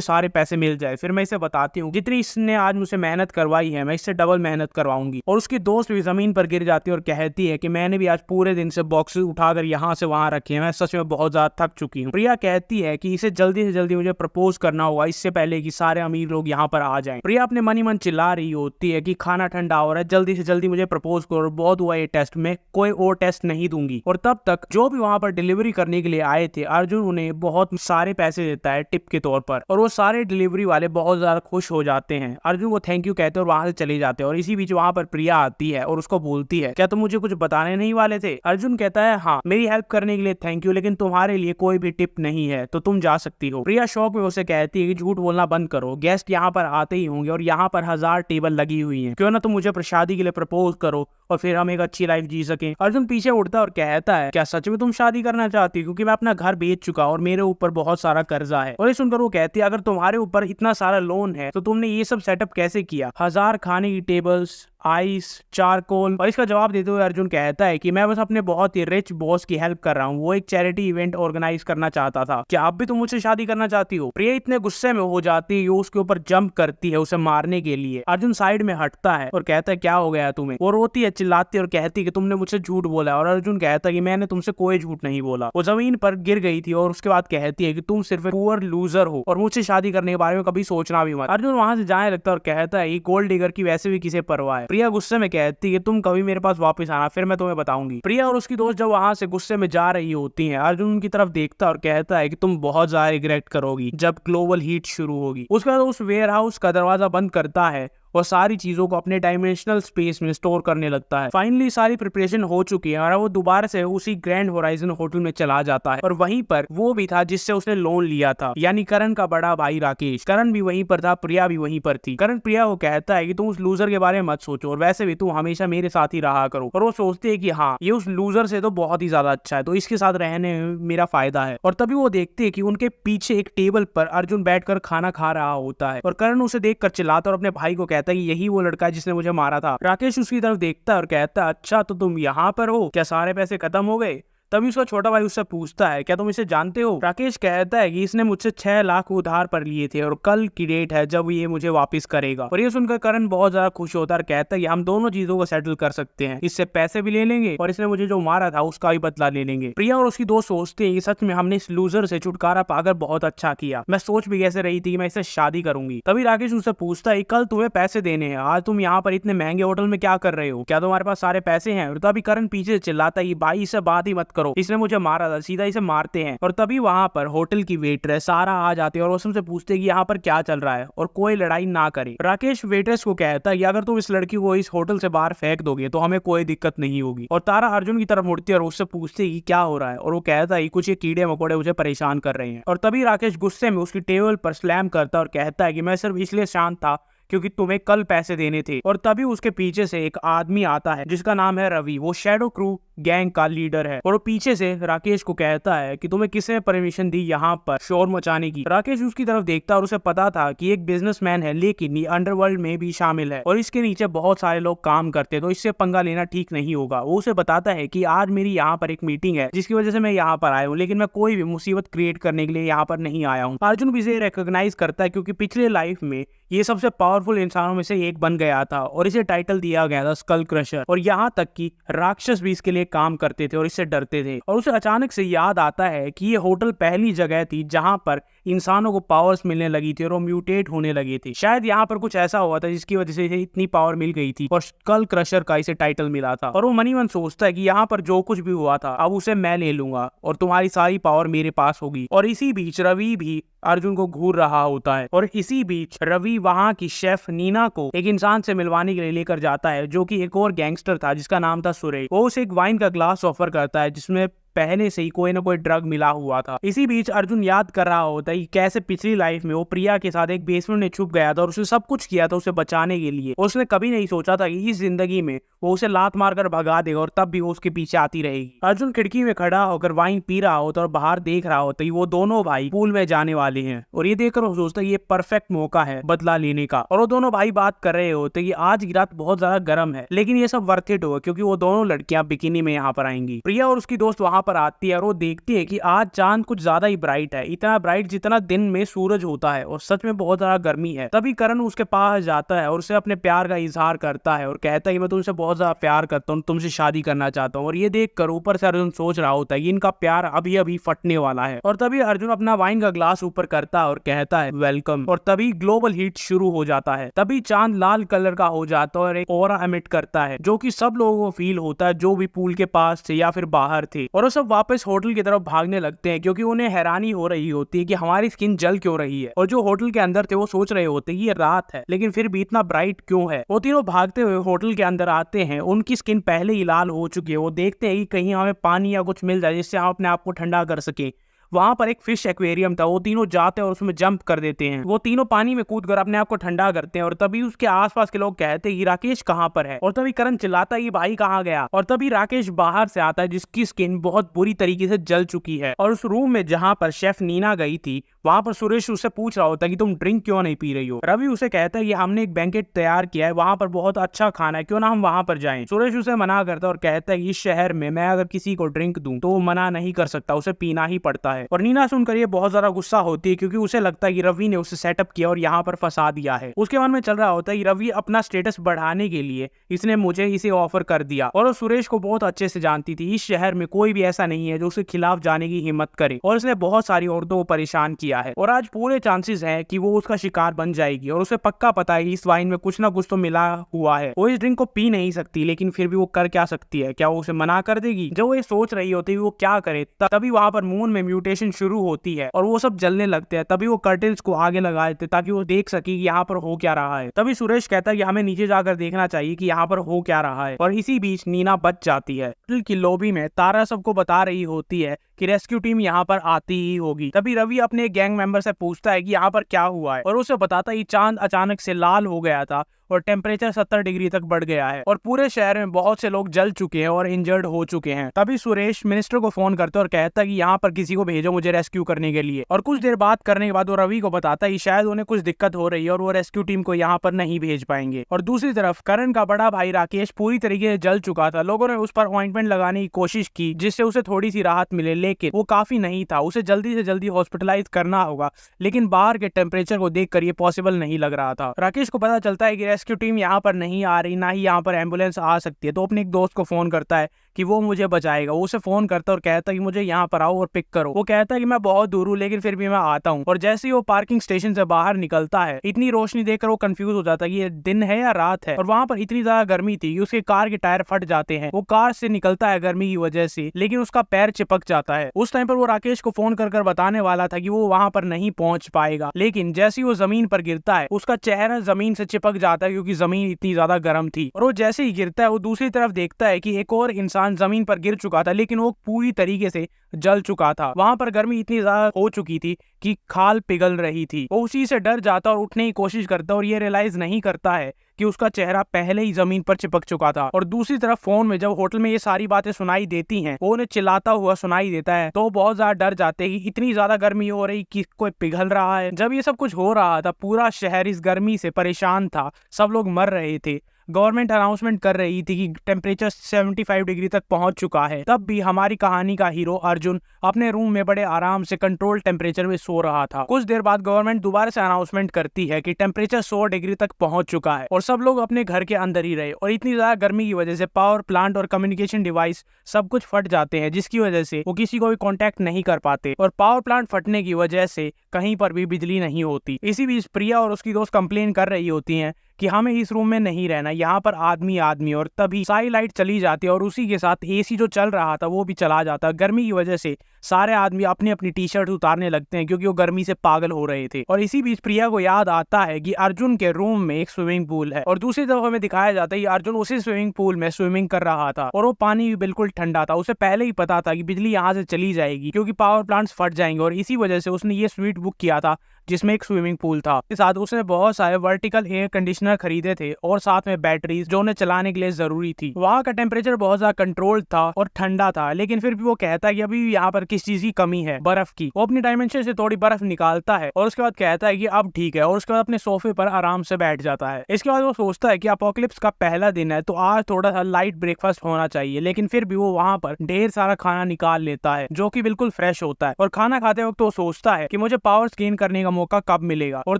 सारे पैसे मिल जाए, फिर मैं इसे बताती हूँ जितनी इसने आज मुझसे मेहनत करवाई है मैं इससे डबल मेहनत करवाऊंगी। और उसकी दोस्त भी जमीन पर गिर जाती है और कहती है कि मैंने भी आज पूरे दिन से बॉक्सेस उठाकर यहाँ से वहां रखे हैं, मैं सच में बहुत ज्यादा थक चुकी हूँ। प्रिया कहती है कि इसे जल्दी से जल्दी मुझे प्रपोज करना होगा इससे पहले कि सारे अमीर लोग यहाँ पर आ जाएं। प्रिया अपने मनी मन चिल्ला रही होती है कि खाना ठंडा हो रहा है, जल्दी से जल्दी मुझे प्रपोज करो, बहुत हुआ ये टेस्ट, में कोई और टेस्ट नहीं दूंगी। और तब तक जो भी वहां पर डिलीवरी करने के लिए आए थे अर्जुन उन्हें बहुत सारे पैसे देता है टिप के तौर पर और वो सारे डिलीवरी वाले बहुत ज्यादा खुश हो जाते हैं। अर्जुन को थैंक यू कहते हैं और वहां से चले जाते हैं। और इसी बीच वहां पर प्रिया आती है और उसको बोलती है क्या तुम मुझे कुछ बताने नहीं वाले थे? अर्जुन कहता है हाँ, मेरी हेल्प करने के लिए थैंक यू, लेकिन तुम्हारे लिए कोई भी टिप नहीं है तो तुम जा सकती हो। प्रिया शौक में उसे कहती है कि झूठ बोलना बंद करो, गेस्ट यहाँ पर आते ही होंगे और यहाँ पर 1000 टेबल लगी हुई है, क्यों ना तुम मुझे शादी के लिए प्रपोज करो और फिर हम एक अच्छी लाइफ जी सकें। अर्जुन पीछे उठता और कहता है क्या सच में तुम शादी करना चाहती हो? क्योंकि मैं अपना घर बेच चुका और मेरे ऊपर बहुत सारा कर्जा है। और ये सुनकर वो कहती है अगर तुम्हारे ऊपर इतना सारा लोन है तो तुमने ये सब सेटअप कैसे किया? 1000 खाने की टेबल्स, आइस, चारकोल। और इसका जवाब देते हुए अर्जुन कहता है कि मैं बस अपने बहुत ही रिच बॉस की हेल्प कर रहा हूँ, वो एक चैरिटी इवेंट ऑर्गेनाइज करना चाहता था, क्या आप भी तुम मुझसे शादी करना चाहती हो? प्रिया इतने गुस्से में हो जाती है उसके ऊपर जंप करती है उसे मारने के लिए। अर्जुन साइड में हटता है और कहता है क्या हो गया तुम्हें? वो रोती है, चिल्लाती है और कहती है कि तुमने मुझसे झूठ बोला। और अर्जुन कहता है कि मैंने तुमसे कोई झूठ नहीं बोला। वो जमीन पर गिर गई थी और उसके बाद कहती है कि तुम सिर्फ पुअर लूजर हो और मुझसे शादी करने के बारे में कभी सोचना भी मत। अर्जुन वहां से जाने लगता है और कहता है गोल्ड डिगर की वैसे भी किसे परवाह है। प्रिया गुस्से में कहती है तुम कभी मेरे पास वापस आना, फिर मैं तुम्हें बताऊंगी। प्रिया और उसकी दोस्त जब वहां से गुस्से में जा रही होती हैं अर्जुन उनकी तरफ देखता और कहता है कि तुम बहुत ज्यादा रिग्रेट करोगी जब ग्लोबल हीट शुरू होगी। उसके बाद उस वेयर हाउस का दरवाजा बंद करता है और सारी चीजों को अपने डायमेंशनल स्पेस में स्टोर करने लगता है। फाइनली सारी प्रिपरेशन हो चुकी है और वो दोबारा से उसी ग्रैंड होराइजन होटल में चला जाता है और वहीं पर वो भी था जिससे उसने लोन लिया था, यानी करण का बड़ा भाई राकेश। करण भी वहीं पर था, प्रिया भी वहीं पर थी। करण प्रिया को कहता है कि तुम उस लूजर के बारे में मत सोचो और वैसे भी तुम हमेशा मेरे साथ ही रहा करो। और वो सोचती है कि हाँ ये उस लूजर से तो बहुत ही ज्यादा अच्छा है, तो इसके साथ रहने में मेरा फायदा है। और तभी वो देखते है कि उनके पीछे एक टेबल पर अर्जुन बैठकर खाना खा रहा होता है और करण उसे देखकर चिल्लाता और अपने भाई को कहता है कि यही वो लड़का है जिसने मुझे मारा था। राकेश उसकी तरफ देखता है और कहता है अच्छा तो तुम यहाँ पर हो, क्या सारे पैसे खत्म हो गए? तभी उसका छोटा भाई उससे पूछता है क्या तुम इसे जानते हो? राकेश कहता है कि इसने मुझसे 6 लाख उधार पर लिए थे और कल की डेट है जब ये मुझे वापस करेगा। और ये सुनकर करण बहुत ज्यादा खुश होता है और कहता है कि हम दोनों चीजों को सेटल कर सकते हैं, इससे पैसे भी ले लेंगे और इसने मुझे जो मारा था उसका भी बदला ले लेंगे। प्रिया और उसकी दोस्त सोचते हैं कि सच में हमने इस लूजर से छुटकारा पाकर बहुत अच्छा किया, मैं सोच भी कैसे रही थी कि मैं इससे शादी करूंगी। तभी राकेश उससे पूछता है कल तुम्हें पैसे देने हैं, आज तुम यहाँ पर इतने महंगे होटल में क्या कर रहे हो? क्या तुम्हारे पास सारे पैसे हैं? और तभी करण पीछे से चिल्लाता है कि भाई इससे बात ही मत करो, इसने मुझे मारा था, सीधा इसे मारते हैं। और तभी वहां पर होटल की वेट्रेस सारा आ जाती है और उससे पूछते हैं कि यहाँ पर क्या चल रहा है और कोई लड़ाई ना करे। राकेश वेट्रेस को कहता है कि अगर तुम इस लड़की को इस होटल से बाहर फेंक दोगे तो हमें कोई दिक्कत नहीं होगी। और तारा अर्जुन की तरफ मुड़ती है और उससे पूछती है कि क्या हो रहा है और वो कहता है कुछ ये कीड़े मकोड़े मुझे परेशान कर रहे हैं। और तभी राकेश गुस्से में उसकी टेबल पर स्लैम करता है और कहता है कि मैं सिर्फ इसलिए शांत था क्योंकि तुम्हें कल पैसे देने थे। और तभी उसके पीछे से एक आदमी आता है जिसका नाम है रवि, वो शैडो क्रू गैंग का लीडर है। और वो पीछे से राकेश को कहता है कि तुम्हें किसने परमिशन दी यहाँ पर शोर मचाने की? राकेश उसकी तरफ देखता और उसे पता था कि एक बिजनेसमैन है लेकिन ये अंडरवर्ल्ड में भी शामिल है और इसके नीचे बहुत सारे लोग काम करते हैं, तो इससे पंगा लेना ठीक नहीं होगा। वो उसे बताता है कि आज मेरी यहाँ पर एक मीटिंग है जिसकी वजह से मैं यहाँ पर आया हूँ, लेकिन मैं कोई भी मुसीबत क्रिएट करने के लिए यहाँ पर नहीं आया हूँ। अर्जुन भी इसे रिकॉग्नाइज करता है क्योंकि पिछले लाइफ में ये सबसे पावरफुल इंसानों में से एक बन गया था और इसे टाइटल दिया गया था स्कल क्रशर। और यहाँ तक कि राक्षस भी इसके लिए काम करते थे और इससे डरते थे। और उसे अचानक से याद आता है कि ये होटल पहली जगह थी जहां पर इंसानों को पावर्स मिलने लगी थी और वो म्यूटेट होने लगे थे। शायद यहाँ पर कुछ ऐसा हुआ था जिसकी वजह से इसे इतनी पावर मिल गई थी और स्कल क्रशर का इसे टाइटल मिला था। और वो मनी मन सोचता है कि यहाँ पर जो कुछ भी हुआ था अब उसे मैं ले लूंगा और तुम्हारी सारी पावर मेरे पास होगी। और इसी बीच रवि भी अर्जुन को घूर रहा होता है। और इसी बीच रवि वहां की शेफ नीना को एक इंसान से मिलवाने के लिए लेकर जाता है, जो कि एक और गैंगस्टर था जिसका नाम था सुरेश। वो उसे एक वाइन का ग्लास ऑफर करता है जिसमें पहले से ही कोई ना कोई ड्रग मिला हुआ था। इसी बीच अर्जुन याद कर रहा होता है कि कैसे पिछली लाइफ में वो प्रिया के साथ एक बेसमेंट में छुप गया था और उसने सब कुछ किया था उसे बचाने के लिए। उसने कभी नहीं सोचा था कि इस जिंदगी में वो उसे लात मारकर भगा देगा और तब भी वो उसके पीछे आती रहेगी। अर्जुन खिड़की में खड़ा होकर वाइन पी रहा होता और बाहर देख रहा होता कि वो दोनों भाई पूल में जाने वाले हैं और ये देखकर वो सोचता है ये परफेक्ट मौका है बदला लेने का। और वो दोनों भाई बात कर रहे होते कि आज की रात बहुत ज्यादा गर्म है, लेकिन ये सब वर्थ इट होगा क्योंकि वो दोनों लड़कियां बिकिनी में यहाँ पर आएंगी। प्रिया और उसकी दोस्त वहां पर आती है और वो देखती है कि आज चांद कुछ ज्यादा ही ब्राइट है, इतना ब्राइट जितना दिन में सूरज होता है और सच में बहुत ज्यादा गर्मी है। तभी करण उसके पास जाता है और उसे अपने प्यार का इजहार करता है और कहता है कि मैं तुमसे बहुत ज्यादा प्यार करता हूँ, तुमसे शादी करना चाहता हूँ। और ये देखकर ऊपर से अर्जुन सोच रहा होता है कि इनका प्यार अभी अभी फटने वाला है। और तभी अर्जुन अपना वाइन का ग्लास ऊपर करता है और कहता है वेलकम। और तभी ग्लोबल हीट शुरू हो जाता है। तभी चांद लाल कलर का हो जाता है और एक ऑरा एमिट करता है जो कि सब लोगों को फील होता है जो भी पूल के पास थे या फिर बाहर थे। और वो सब वापस होटल की तरफ भागने लगते हैं क्योंकि उन्हें हैरानी हो रही होती है कि हमारी स्किन जल क्यों रही है। और जो होटल के अंदर थे वो सोच रहे होते हैं कि ये रात है लेकिन फिर भी इतना ब्राइट क्यों है। वो तीनों भागते हुए होटल के अंदर आते हैं। उनकी स्किन पहले ही लाल हो चुकी है। वो देखते हैं कि कहीं हमें पानी या कुछ मिल जाए जिससे हम अपने आप को ठंडा कर सके। वहां पर एक फिश एक्वेरियम था। वो तीनों जाते हैं और उसमें जंप कर देते हैं। वो तीनों पानी में कूदकर अपने आप को ठंडा करते हैं। और तभी उसके आसपास के लोग कहते हैं कि राकेश कहाँ पर है। और तभी करण चिल्लाता है कि भाई कहाँ गया। और तभी राकेश बाहर से आता है जिसकी स्किन बहुत बुरी तरीके से जल चुकी है। और उस रूम में जहाँ पर शेफ नीना गई थी वहां पर सुरेश उससे पूछ रहा होता है कि तुम ड्रिंक क्यों नहीं पी रही हो। रवि उसे कहता है कि हमने एक बैंकेट तैयार किया है, वहां पर बहुत अच्छा खाना है, क्यों ना हम वहां पर जाएं। सुरेश उसे मना करता है और कहता है कि इस शहर में मैं अगर किसी को ड्रिंक दूं तो वो मना नहीं कर सकता, उसे पीना ही पड़ता है। और नीना सुनकर ये बहुत ज्यादा गुस्सा होती है क्योंकि उसे लगता है कि रवि ने उसे सेटअप किया और यहाँ पर फंसा दिया है। उसके मन में चल रहा होता है कि रवि अपना स्टेटस बढ़ाने के लिए इसने मुझे इसे ऑफर कर दिया। और वो सुरेश को बहुत अच्छे से जानती थी, इस शहर में कोई भी ऐसा नहीं है जो उसके खिलाफ जाने की हिम्मत करे और उसने बहुत सारी औरतों को परेशान किया है। और आज पूरे चांसेस हैं कि वो उसका शिकार बन जाएगी। और उसे पक्का पता है कि इस वाइन में कुछ ना कुछ तो मिला हुआ है। वो इस ड्रिंक को पी नहीं सकती लेकिन फिर भी वो कर क्या सकती है, क्या वो उसे मना कर देगी। जब वो ये सोच रही होती है वो क्या करे तभी वहां पर मून में म्यूटेशन शुरू होती है और वो सब जलने लगते हैं। तभी वो कर्टेन्स को आगे लगा देते ताकि वो देख सके कि यहाँ पर हो क्या रहा है। तभी सुरेश कहता है कि हमें नीचे जाकर देखना चाहिए कि यहाँ पर हो क्या रहा है। और इसी बीच नीना बच जाती है। होटल की लॉबी में तारा सबको बता रही होती है कि रेस्क्यू टीम यहाँ पर आती ही होगी। तभी रवि अपने गैंग मेंबर से पूछता है कि यहाँ पर क्या हुआ है और उसे बताता है कि चांद अचानक से लाल हो गया था और टेम्परेचर 70 डिग्री तक बढ़ गया है और पूरे शहर में बहुत से लोग जल चुके हैं और इंजर्ड हो चुके हैं। तभी सुरेश मिनिस्टर को फोन करता है और कहता है कि यहाँ पर किसी को भेजो मुझे रेस्क्यू करने के लिए। और कुछ देर बात करने के बाद वो रवि को बताता है कि शायद उन्हें कुछ दिक्कत हो रही है और वो रेस्क्यू टीम को यहाँ पर नहीं भेज पाएंगे। और दूसरी तरफ करण का बड़ा भाई राकेश पूरी तरीके से जल चुका था। लोगों ने उस पर ऑइंटमेंट लगाने की कोशिश की जिससे उसे थोड़ी सी राहत मिले, लेकिन वो काफी नहीं था। उसे जल्दी से जल्दी हॉस्पिटलाइज करना होगा, लेकिन बाहर के टेम्परेचर को देखकर ये पॉसिबल नहीं लग रहा था। राकेश को पता चलता है कि रेस्क्यू टीम यहाँ पर नहीं आ रही, ना ही यहाँ पर एम्बुलेंस आ सकती है। तो अपने एक दोस्त को फोन करता है कि वो मुझे बचाएगा। वो उसे फोन करता है और कहता है कि मुझे यहाँ पर आओ और पिक करो। वो कहता है कि मैं बहुत दूर हूँ लेकिन फिर भी मैं आता हूँ। और जैसे ही वो पार्किंग स्टेशन से बाहर निकलता है इतनी रोशनी देखकर वो कंफ्यूज हो जाता है कि ये दिन है या रात है। और वहां पर इतनी ज्यादा गर्मी थी कि उसके कार के टायर फट जाते हैं। वो कार से निकलता है गर्मी की वजह से, लेकिन उसका पैर चिपक जाता है। उस टाइम पर वो राकेश को फोन कर बताने वाला था कि वो वहां पर नहीं पहुंच पाएगा, लेकिन जैसे ही वो जमीन पर गिरता है उसका चेहरा जमीन से चिपक जाता है क्योंकि जमीन इतनी ज्यादा गर्म थी। और वो जैसे ही गिरता है वो दूसरी तरफ देखता है कि एक और इंसान जमीन पर गिर चुका था, लेकिन वो पूरी तरीके से जल चुका था। वहां पर गर्मी इतनी ज्यादा हो चुकी थी कि खाल पिघल रही थी। वो उसी से डर जाता और उठने की कोशिश करता और ये रियलाइज नहीं करता है कि उसका चेहरा पहले ही जमीन पर चिपक चुका था। और दूसरी तरफ फोन में जब होटल में ये सारी बातें सुनाई देती हैं, वो उन्हें चिल्लाता हुआ सुनाई देता है, तो बहुत ज्यादा डर जाते हैं कि इतनी ज्यादा गर्मी हो रही कि कोई पिघल रहा है। जब ये सब कुछ हो रहा था पूरा शहर इस गर्मी से परेशान था, सब लोग मर रहे थे। गवर्नमेंट अनाउंसमेंट कर रही थी कि टेम्परेचर 75 डिग्री तक पहुंच चुका है। तब भी हमारी कहानी का हीरो अर्जुन अपने रूम में बड़े आराम से कंट्रोल टेम्परेचर में सो रहा था। कुछ देर बाद गवर्नमेंट दोबारा से अनाउंसमेंट करती है कि टेम्परेचर 100 डिग्री तक पहुंच चुका है और सब लोग अपने घर के अंदर ही रहे। और इतनी ज्यादा गर्मी की वजह से पावर प्लांट और कम्युनिकेशन डिवाइस सब कुछ फट जाते हैं, जिसकी वजह से वो किसी को भी कॉन्टेक्ट नहीं कर पाते। और पावर प्लांट फटने की वजह से कहीं पर भी बिजली नहीं होती। इसी बीच प्रिया और उसकी दोस्त कंप्लेन कर रही होती हैं कि हमें इस रूम में नहीं रहना, यहाँ पर आदमी आदमी। और तभी सारी लाइट चली जाती है और उसी के साथ एसी जो चल रहा था वो भी चला जाता है। गर्मी की वजह से सारे आदमी अपनी अपनी टी शर्ट उतारने लगते हैं क्योंकि वो गर्मी से पागल हो रहे थे। और इसी बीच प्रिया को याद आता है कि अर्जुन के रूम में एक स्विमिंग पूल है और दूसरी तरफ हमें दिखाया जाता है कि अर्जुन उसी स्विमिंग पूल में स्विमिंग कर रहा था और वो पानी भी बिल्कुल ठंडा था। उसे पहले ही पता था कि बिजली यहाँ से चली जाएगी क्योंकि पावर प्लांट्स फट जाएंगे और इसी वजह से उसने ये स्वीट बुक किया था जिसमें एक स्विमिंग पूल था। इसके साथ उसने बहुत सारे वर्टिकल एयर कंडीशनर खरीदे थे और साथ में बैटरीज जो उन्हें चलाने के लिए जरूरी थी। वहाँ का टेम्परेचर बहुत ज्यादा कंट्रोल्ड था और ठंडा था, लेकिन फिर भी वो कहता है कि अभी यहाँ पर किस चीज की कमी है, बर्फ की। वो अपनी डायमेंशन से थोड़ी बर्फ निकालता है और उसके बाद कहता है कि अब ठीक है और उसके बाद अपने सोफे पर आराम से बैठ जाता है। इसके बाद वो सोचता है कि अपोकलिप्स का पहला दिन है तो आज थोड़ा सा लाइट ब्रेकफास्ट होना चाहिए, लेकिन फिर भी वो वहाँ पर ढेर सारा खाना निकाल लेता है जो कि बिल्कुल फ्रेश होता है। और खाना खाते वक्त वो सोचता है कि मुझे पावर्स गेन करने का मौका कब मिलेगा। और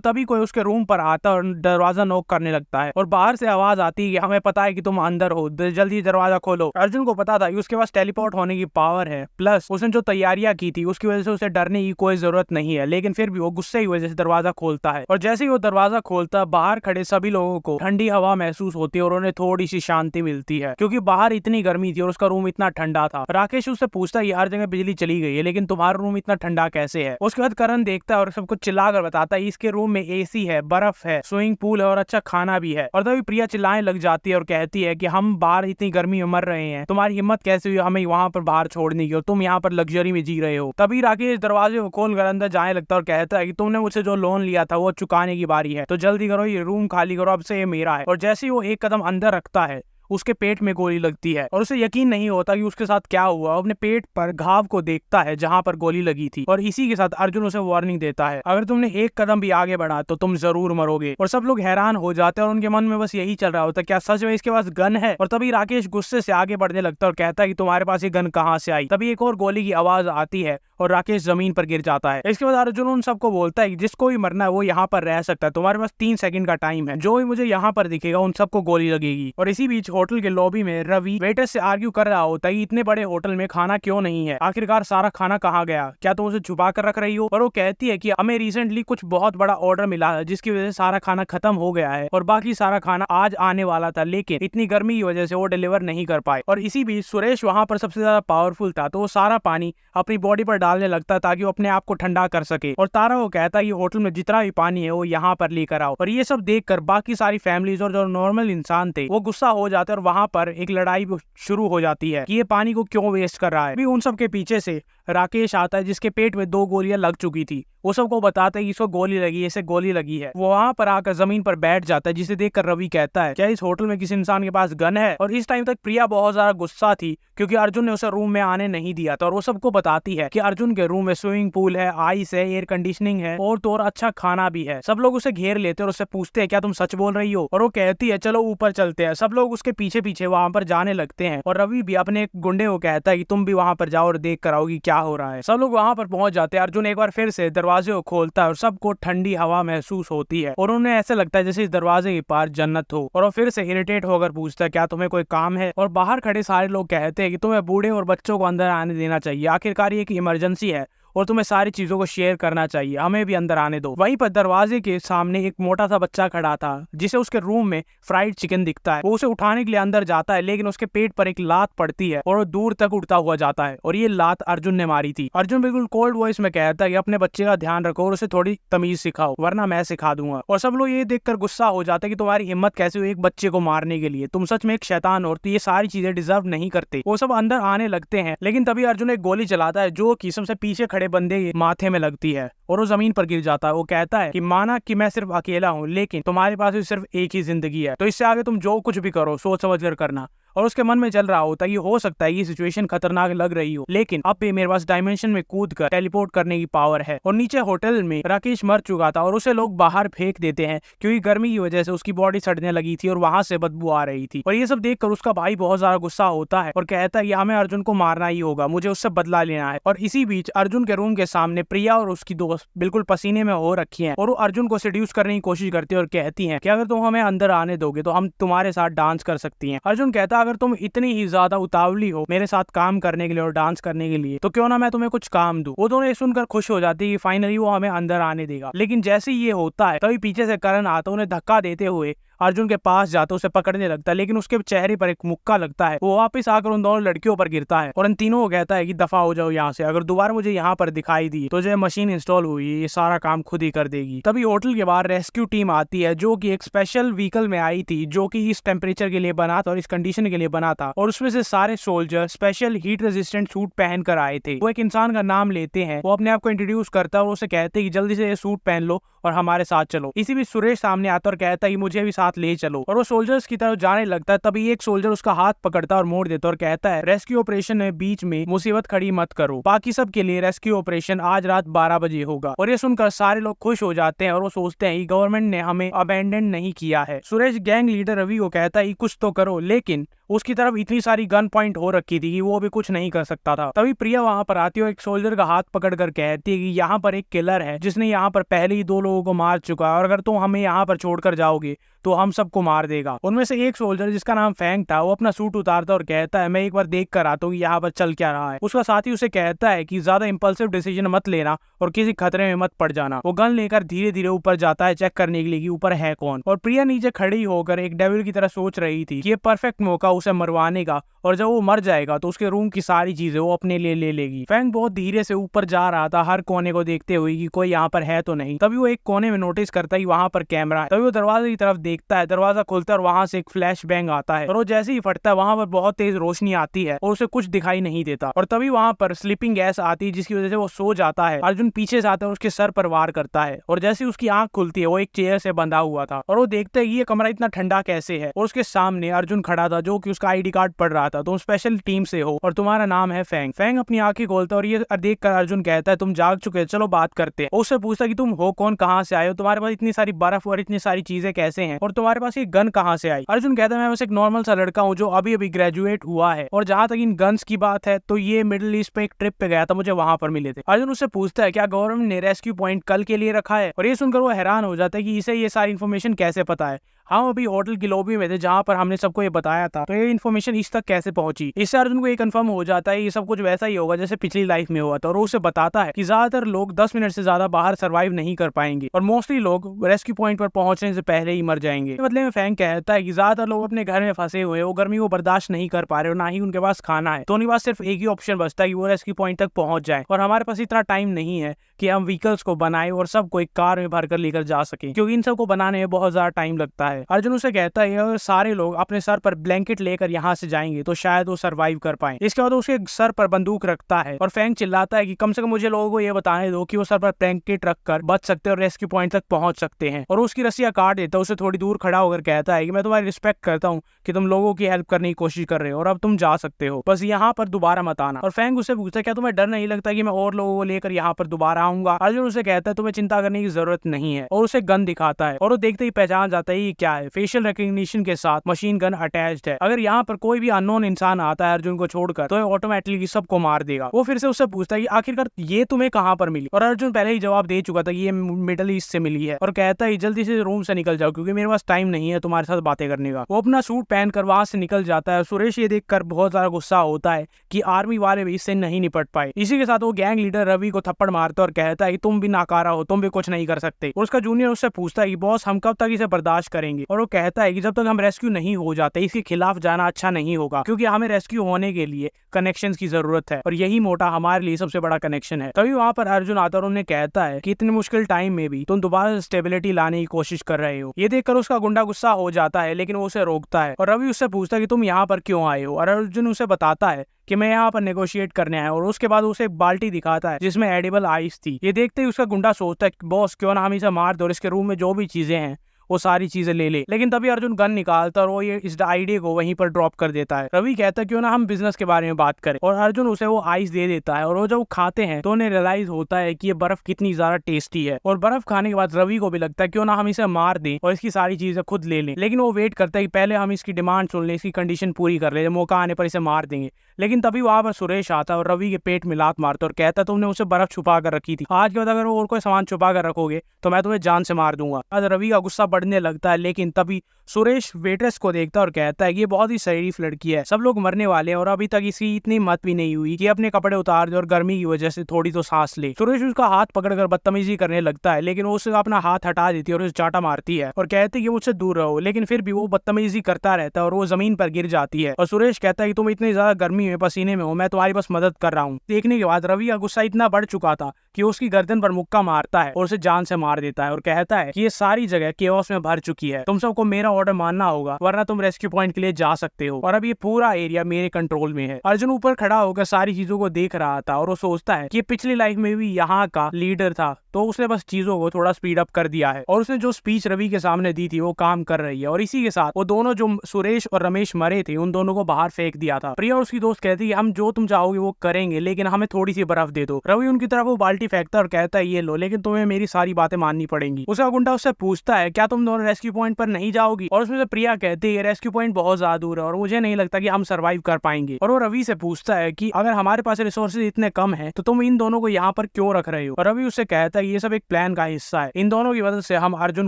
तभी कोई उसके रूम पर आता है और दरवाजा नॉक करने लगता है और बाहर से आवाज आती है कि हमें पता है कि तुम अंदर हो, जल्दी दरवाजा खोलो। अर्जुन को पता था कि उसके पास टेलीपोर्ट होने की पावर है, प्लस उसने जो तैयारियां की थी उसकी वजह से उसे डरने की कोई जरूरत नहीं है, लेकिन फिर भी वो गुस्से की वजह से दरवाजा खोलता है। और जैसे ही वो दरवाजा खोलता है बाहर खड़े सभी लोगों को ठंडी हवा महसूस होती है और उन्हें थोड़ी सी शांति मिलती है क्योंकि बाहर इतनी गर्मी थी और उसका रूम इतना ठंडा था। राकेश उससे पूछता है हर जगह बिजली चली गई है लेकिन तुम्हारा रूम इतना ठंडा कैसे है। उसके बाद करण देखता है और सबको चिल्लाकर बताता है इसके रूम में एसी है, बर्फ है, स्विमिंग पूल है और अच्छा खाना भी है। और तभी प्रिया चिल्लाने लग जाती है और कहती है कि हम बाहर इतनी गर्मी में मर रहे हैं, तुम्हारी हिम्मत कैसे हुई हमें वहां पर बाहर छोड़ने की और तुम यहाँ पर लग्जरी में जी रहे हो। तभी राकेश दरवाजे को खोलकर अंदर जाने लगता है और कहता है कि तुमने मुझसे जो लोन लिया था वो चुकाने की बारी है, तो जल्दी करो, ये रूम खाली करो, अब से ये मेरा है। और जैसे ही वो एक कदम अंदर रखता है उसके पेट में गोली लगती है और उसे यकीन नहीं होता कि उसके साथ क्या हुआ। अपने पेट पर घाव को देखता है जहां पर गोली लगी थी और इसी के साथ अर्जुन उसे वार्निंग देता है अगर तुमने एक कदम भी आगे बढ़ा तो तुम जरूर मरोगे। और सब लोग हैरान हो जाते हैं और उनके मन में बस यही चल रहा होता है क्या सच में इसके पास गन है। और तभी राकेश गुस्से से आगे बढ़ने लगता है और कहता है कि तुम्हारे पास ये गन कहाँ से आई। तभी एक और गोली की आवाज आती है और राकेश जमीन पर गिर जाता है। इसके बाद अर्जुन उन सबको बोलता है कि जिसको भी मरना है वो यहाँ पर रह सकता है, तुम्हारे पास 3 सेकंड का टाइम है, जो भी मुझे यहाँ पर दिखेगा उन सबको गोली लगेगी। और इसी बीच होटल के लॉबी में रवि वेटर से आर्ग्यू कर रहा होता है कि इतने बड़े होटल में खाना क्यों नहीं है, आखिरकार सारा खाना कहाँ गया, क्या तुम उसे छुपा कर रख रही हो। और वो कहती है कि हमें रिसेंटली कुछ बहुत बड़ा ऑर्डर मिला है जिसकी वजह से सारा खाना खत्म हो गया है और बाकी सारा खाना आज आने वाला था, लेकिन इतनी गर्मी की वजह से वो डिलीवर नहीं कर पाए। और इसी बीच सुरेश वहां पर सबसे ज्यादा पावरफुल था तो वो सारा पानी अपनी बॉडी पर डालने लगता है ताकि वो अपने आप को ठंडा कर सके। और तारा को कहता है कि होटल में जितना भी पानी है वो यहाँ पर लेकर आओ। और ये सब देखकर बाकी सारी फैमिलीज और जो नॉर्मल इंसान थे वो गुस्सा हो जाते हैं और वहां पर एक लड़ाई शुरू हो जाती है कि ये पानी को क्यों वेस्ट कर रहा है। अभी उन सब के पीछे से राकेश आता है जिसके पेट में 2 गोलियां लग चुकी थी। वो सबको बताता है कि इसको गोली लगी है, इसे गोली लगी है। वो वहां पर आकर जमीन पर बैठ जाता है जिसे देखकर रवि कहता है क्या इस होटल में किसी इंसान के पास गन है। और इस टाइम तक प्रिया बहुत ज्यादा गुस्सा थी क्योंकि अर्जुन ने उसे रूम में आने नहीं दिया था। और वो सबको बताती है कि अर्जुन के रूम में स्विमिंग पूल है, आइस है, एयर कंडीशनिंग है और तो और अच्छा खाना भी है। सब लोग उसे घेर लेते हैं और उससे पूछते हैं क्या तुम सच बोल रही हो। और वो कहती है चलो ऊपर चलते हैं। सब लोग उसके पीछे पीछे वहां पर जाने लगते हैं और रवि भी अपने एक गुंडे को कहता है कि तुम भी वहां पर जाओ और देख कर आओ कि क्या हो रहा है। सब लोग वहां पर पहुंच जाते हैं। अर्जुन एक बार फिर से दरवाजे को खोलता है और सबको ठंडी हवा महसूस होती है और उन्हें ऐसे लगता है जैसे इस दरवाजे के पार जन्नत हो। और वो फिर से इरिटेट होकर पूछता है क्या तुम्हें कोई काम है। और बाहर खड़े सारे लोग कहते हैं कि तुम्हें बूढ़े और बच्चों को अंदर आने देना चाहिए, आखिरकार ये एक इमरजेंसी है और तुम्हें सारी चीजों को शेयर करना चाहिए, हमें भी अंदर आने दो। वहीं पर दरवाजे के सामने एक मोटा सा बच्चा खड़ा था जिसे उसके रूम में फ्राइड चिकन दिखता है। वो उसे उठाने के लिए अंदर जाता है लेकिन उसके पेट पर एक लात पड़ती है और वो दूर तक उड़ता हुआ जाता है और ये लात अर्जुन ने मारी थी। अर्जुन बिल्कुल कोल्ड वॉइस में कहता है कि अपने बच्चे का ध्यान रखो और उसे थोड़ी तमीज सिखाओ वरना मैं सिखा दूंगा। और सब लोग ये देखकर गुस्सा हो जाते हैं कि तुम्हारी हिम्मत कैसे हुई एक बच्चे को मारने के लिए, तुम सच में एक शैतान हो, तो ये सारी चीजें डिजर्व नहीं करते। वो सब अंदर आने लगते हैं लेकिन तभी अर्जुन एक गोली चलाता है जो कि सबसे पीछे खड़े बंदे माथे में लगती है और वो जमीन पर गिर जाता है। वो कहता है कि माना कि मैं सिर्फ अकेला हूँ लेकिन तुम्हारे पास भी सिर्फ एक ही जिंदगी है, तो इससे आगे तुम जो कुछ भी करो सोच समझ कर करना। और उसके मन में चल रहा होता है कि हो सकता है ये सिचुएशन खतरनाक लग रही हो लेकिन अब भी मेरे पास डायमेंशन में कूद कर टेलीपोर्ट करने की पावर है। और नीचे होटल में राकेश मर चुका था और उसे लोग बाहर फेंक देते हैं क्योंकि गर्मी की वजह से उसकी बॉडी सड़ने लगी थी और वहां से बदबू आ रही थी। और ये सब देखकर उसका भाई बहुत ज्यादा गुस्सा होता है और कहता है कि हमें अर्जुन को मारना ही होगा, मुझे उससे बदला लेना है। और इसी बीच अर्जुन के रूम के सामने प्रिया और उसकी दोस्त बिल्कुल पसीने में हो रखी है और वो अर्जुन को सेड्यूस करने की कोशिश करती है और कहती है कि अगर तुम हमें अंदर आने दोगे तो हम तुम्हारे साथ डांस कर सकती हैं। अर्जुन कहता है अगर तुम इतनी ही ज्यादा उतावली हो मेरे साथ काम करने के लिए और डांस करने के लिए तो क्यों ना मैं तुम्हें कुछ काम दूं। वो दोनों ये सुनकर खुश हो जाती है कि फाइनली वो हमें अंदर आने देगा। लेकिन जैसे ही ये होता है तभी पीछे से करण आता है उन्हें धक्का देते हुए अर्जुन के पास जाता है, उसे पकड़ने लगता है, लेकिन उसके चेहरे पर एक मुक्का लगता है। वो वापस आकर उन दोनों लड़कियों पर गिरता है और इन तीनों को कहता है कि दफा हो जाओ यहाँ से, अगर दोबारा मुझे यहाँ पर दिखाई दी तो जो मशीन इंस्टॉल हुई ये सारा काम खुद ही कर देगी। तभी होटल के बाहर रेस्क्यू टीम आती है जो कि एक स्पेशल व्हीकल में आई थी जो कि इस टेम्परेचर के लिए बना था और इस कंडीशन के लिए बना था, और उसमें से सारे soldier special heat resistant suit पहन कर आए थे। वो एक इंसान का नाम लेते हैं, वो अपने आप को इंट्रोड्यूस करता है और उसे कहते हैं कि जल्दी से ये सूट पहन लो और हमारे साथ चलो। इसी बीच सुरेश सामने आता और कहता है कि मुझे भी साथ ले चलो, और वो सोल्जर्स की तरफ जाने लगता है। तभी एक सोल्जर उसका हाथ पकड़ता है और मोड़ देता है और कहता है रेस्क्यू ऑपरेशन में बीच में मुसीबत खड़ी मत करो, बाकी सब के लिए रेस्क्यू ऑपरेशन आज रात 12 बजे होगा। और ये सुनकर सारे लोग खुश हो जाते हैं और वो सोचते हैं कि गवर्नमेंट ने हमें अबैंडन नहीं किया है। सुरेश गैंग लीडर रवि को कहता है कि कुछ तो करो, लेकिन उसकी तरफ इतनी सारी गन पॉइंट हो रखी थी कि वो भी कुछ नहीं कर सकता था। तभी प्रिया वहां पर आती है और एक सोल्जर का हाथ पकड़कर कहती है कि यहाँ पर एक किलर है जिसने यहाँ पर पहले ही 2 लोगों को मार चुका है, और अगर तुम हमें यहाँ पर छोड़कर जाओगे तो हम सबको मार देगा। उनमें से एक सोल्जर जिसका नाम फैंग था वो अपना सूट उतारता और कहता है मैं एक बार देख कर आता हूँ यहाँ पर चल क्या रहा है। उसका साथी उसे कहता है कि ज्यादा इंपल्सिव डिसीजन मत लेना और किसी खतरे में मत पड़ जाना। वो गन लेकर धीरे धीरे ऊपर जाता है चेक करने के लिए कि ऊपर है कौन, और प्रिया नीचे खड़ी होकर एक डेविल की तरह सोच रही थी कि ये परफेक्ट मौका उसे मरवाने का, और जब वो मर जाएगा तो उसके रूम की सारी चीजें वो अपने लिए ले लेगी। फैंग बहुत धीरे से ऊपर जा रहा था हर कोने को देखते हुए कि कोई यहाँ पर है तो नहीं। तभी वो एक कोने में नोटिस करता है कि वहां पर कैमरा है। तभी वो दरवाजे की तरफ देखता है, दरवाजा खुलता है और वहां से एक फ्लैश बैंग आता है, और वो जैसे ही फटता है वहां पर बहुत तेज रोशनी आती है और उसे कुछ दिखाई नहीं देता। और तभी वहां पर स्लीपिंग गैस आती है जिसकी वजह से वो सो जाता है। अर्जुन पीछे से आता है और उसके सर पर वार करता है, और जैसे उसकी आंख खुलती है वो एक चेयर से बंधा हुआ था, और वो देखता है ये कमरा इतना ठंडा कैसे है, और उसके सामने अर्जुन खड़ा था जो कि उसका आईडी कार्ड पढ़ रहा था। तुम स्पेशल टीम से हो और तुम्हारा नाम है फैंग। फैंग अपनी आंखें खोलता है और ये देख कर अर्जुन कहता है तुम जाग चुके, चलो बात करते हैं। उससे पूछता है कि तुम हो कौन, कहाँ से आए हो, तुम्हारे पास इतनी सारी बर्फ और इतनी सारी चीजें कैसे हैं, और तुम्हारे पास ये गन कहाँ से आई। अर्जुन कहता है मैं बस एक नॉर्मल सा लड़का हूँ जो अभी अभी ग्रेजुएट हुआ है, और जहाँ तक इन गन्स की बात है तो ये मिडिल ईस्ट पे एक ट्रिप पे गया था, मुझे वहां पर मिले थे। अर्जुन उससे पूछता है क्या गवर्नमेंट ने रेस्क्यू पॉइंट कल के लिए रखा है, और ये सुनकर वो हैरान हो जाता है कि इसे ये सारी इन्फॉर्मेशन कैसे पता है। हम अभी होटल की लॉबी में थे जहाँ पर हमने सबको ये बताया था, तो ये इन्फॉर्मेशन इस तक कैसे पहुंची। इससे अर्जुन को ये कंफर्म हो जाता है ये सब कुछ वैसा ही होगा जैसे पिछली लाइफ में हुआ था, और उसे बताता है कि ज्यादातर लोग 10 मिनट से ज्यादा बाहर सर्वाइव नहीं कर पाएंगे, और मोस्टली लोग रेस्क्यू पॉइंट पर पहुंचने से पहले ही मर जाएंगे। बदले में फैंग कहता है कि ज्यादातर लोग अपने घर में फंसे हुए, वो गर्मी को बर्दाश्त नहीं कर पा रहे और ना ही उनके पास खाना है, तो उनके पास सिर्फ एक ही ऑप्शन बचता है कि वो रेस्क्यू पॉइंट तक पहुंच जाए, और हमारे पास इतना टाइम नहीं है कि हम व्हीकल्स को बनाए और सबको एक कार में भरकर लेकर जा सके, क्योंकि इन सबको बनाने में बहुत ज्यादा टाइम लगता है। अर्जुन उसे कहता है अगर सारे लोग अपने सर पर ब्लैंकेट लेकर यहाँ से जाएंगे तो शायद वो सरवाइव कर पाए। इसके बाद उसके सर पर बंदूक रखता है और फैंग चिल्लाता है कि कम से कम मुझे लोगों को ये बताने दो कि वो सर पर ब्लैंकेट रखकर बच सकते हैं और रेस्क्यू पॉइंट तक पहुंच सकते हैं, और उसकी रस्सियां काट देता है। उसे थोड़ी दूर खड़ा होकर कहता है कि मैं तुम्हारी रिस्पेक्ट करता हूँ कि तुम लोगों की हेल्प करने की कोशिश कर रहे हो और अब तुम जा सकते हो, बस यहाँ पर दोबारा मत आना। और फैंग उससे पूछता है क्या तुम्हें डर नहीं लगता कि मैं और लोगों को लेकर यहाँ पर दोबारा आऊंगा। अर्जुन उसे कहता है तुम्हें चिंता करने की जरूरत नहीं है, और उसे गन दिखाता है, और वो देखते ही पहचान जाता है ये क्या है। फेशियल रिकॉग्निशन के साथ मशीन गन अटैच्ड है। अगर यहाँ पर कोई भी अननोन इंसान आता है अर्जुन को छोड़कर तो ऑटोमेटिकली सबको मार देगा। वो फिर से उससे पूछता है कि आखिरकार ये तुम्हें कहाँ पर मिली, और अर्जुन पहले ही जवाब दे चुका था कि ये मिडिल ईस्ट से मिली है, और कहता है जल्दी से रूम से निकल जाओ क्योंकि मेरे पास टाइम नहीं है तुम्हारे साथ बातें करने का। वो अपना सूट पहनकर वहां से निकल जाता है। सुरेश ये देखकर बहुत ज्यादा गुस्सा होता है कि आर्मी वाले भी इससे नहीं निपट पाए। इसी के साथ वो गैंग लीडर रवि को थप्पड़ मारता और कहता है कि तुम भी नाकारा हो, तुम भी कुछ नहीं कर सकते। और उसका जूनियर उससे पूछता है कि बॉस हम कब तक इसे बर्दाश्त करेंगे, और वो कहता है कि जब तक हम रेस्क्यू नहीं हो जाते इसके खिलाफ जाना अच्छा नहीं होगा, क्योंकि हमें रेस्क्यू होने के लिए कनेक्शंस की जरूरत है और यही मोटा हमारे लिए सबसे बड़ा कनेक्शन है। तभी वहां पर अर्जुन आता और उन्हें कहता है कि इतने मुश्किल टाइम में भी तुम दोबारा स्टेबिलिटी लाने की कोशिश कर रहे हो। ये देखकर उसका गुंडा गुस्सा हो जाता है, लेकिन वो उसे रोकता है, और रवि उससे पूछता है कि तुम यहाँ पर क्यों आए हो, और अर्जुन उसे बताता है कि मैं यहाँ पर नेगोशिएट करने आया, और उसके बाद उसे एक बाल्टी दिखाता है जिसमें एडिबल आइस थी। ये देखते ही उसका गुंडा सोचता है बॉस क्यों ना हम इसे मार दो और इसके रूम में जो भी चीजें हैं वो सारी चीजें ले ले। लेकिन तभी अर्जुन गन निकालता और वो ये इस आइडिया को वहीं पर ड्रॉप कर देता है। रवि कहता है क्यों ना हम बिजनेस के बारे में बात करें, और अर्जुन उसे वो आइस दे देता है, और वो जब खाते हैं तो उन्हें रियलाइज होता है कि ये बर्फ कितनी ज्यादा टेस्टी है। और बर्फ खाने के बाद रवि को भी लगता है क्यों ना हम इसे मार दें और इसकी सारी चीजें खुद ले लें, लेकिन वो वेट करता है कि पहले हम इसकी डिमांड सुन लें, इसकी कंडीशन पूरी कर ले, मौका आने पर इसे मार देंगे। लेकिन तभी वहां पर सुरेश आता है और रवि के पेट में लात मारता और कहता है तुमने उसे बर्फ छुपा कर रखी थी, आज के बाद अगर और कोई सामान छुपा कर रखोगे तो मैं तुम्हें जान से मार दूंगा। आज रवि का गुस्सा बढ़ने लगता है। लेकिन तभी सुरेश वेट्रेस को देखता है और कहता है कि ये बहुत ही शरीफ लड़की है, सब लोग मरने वाले हैं और अभी तक इसकी इतनी हिम्मत भी नहीं हुई कि अपने कपड़े उतार दे और गर्मी की वजह से थोड़ी तो सांस ले। सुरेश उसका हाथ पकड़कर बदतमीजी करने लगता है, लेकिन वो उससे अपना हाथ हटा देती है और उसे चाटा मारती है और कहती है कि मुझसे दूर रहो। लेकिन फिर भी वो बदतमीजी करता रहता है और वो जमीन पर गिर जाती है। और सुरेश कहता है कि तुम इतनी ज्यादा गर्मी में पसीने में हो, मैं तुम्हारी बस मदद कर रहा हूँ। देखने के बाद रवि का गुस्सा इतना बढ़ चुका था कि उसकी गर्दन पर मुक्का मारता है और उसे जान से मार देता है और कहता है कि ये सारी जगह केओस में भर चुकी है, तुम सबको मेरा ऑर्डर मानना होगा वरना तुम रेस्क्यू पॉइंट के लिए जा सकते हो और अब ये पूरा एरिया मेरे कंट्रोल में है। अर्जुन ऊपर खड़ा होकर सारी चीजों को देख रहा था और वो सोचता है कि पिछली लाइफ में भी यहाँ का लीडर था, तो उसने बस चीजों को थोड़ा स्पीड अप कर दिया है और उसने जो स्पीच रवि के सामने दी थी वो काम कर रही है। और इसी के साथ वो दोनों जो सुरेश और रमेश मरे थे उन दोनों को बाहर फेंक दिया था। प्रिया और उसकी दोस्त कहती है हम जो तुम चाहोगे वो करेंगे, लेकिन हमें थोड़ी सी बर्फ दे दो। रवि उनकी तरफ वो बाल्टी फेंकता है और कहता है ये लो, लेकिन तुम्हें मेरी सारी बातें माननी पड़ेंगी। उसका गुंडा उससे पूछता है क्या तुम दोनों रेस्क्यू पॉइंट पर नहीं जाओगी, और उसमें से प्रिया कहती है रेस्क्यू पॉइंट बहुत ज्यादा दूर है और मुझे नहीं लगता कि हम सर्वाइव कर पाएंगे। और वो रवि से पूछता है कि अगर हमारे पास रिसोर्सेज इतने कम है तो तुम इन दोनों को यहाँ पर क्यों रख रहे हो। और रवि उससे कहता है ये सब एक प्लान का हिस्सा है, इन दोनों की वजह से हम अर्जुन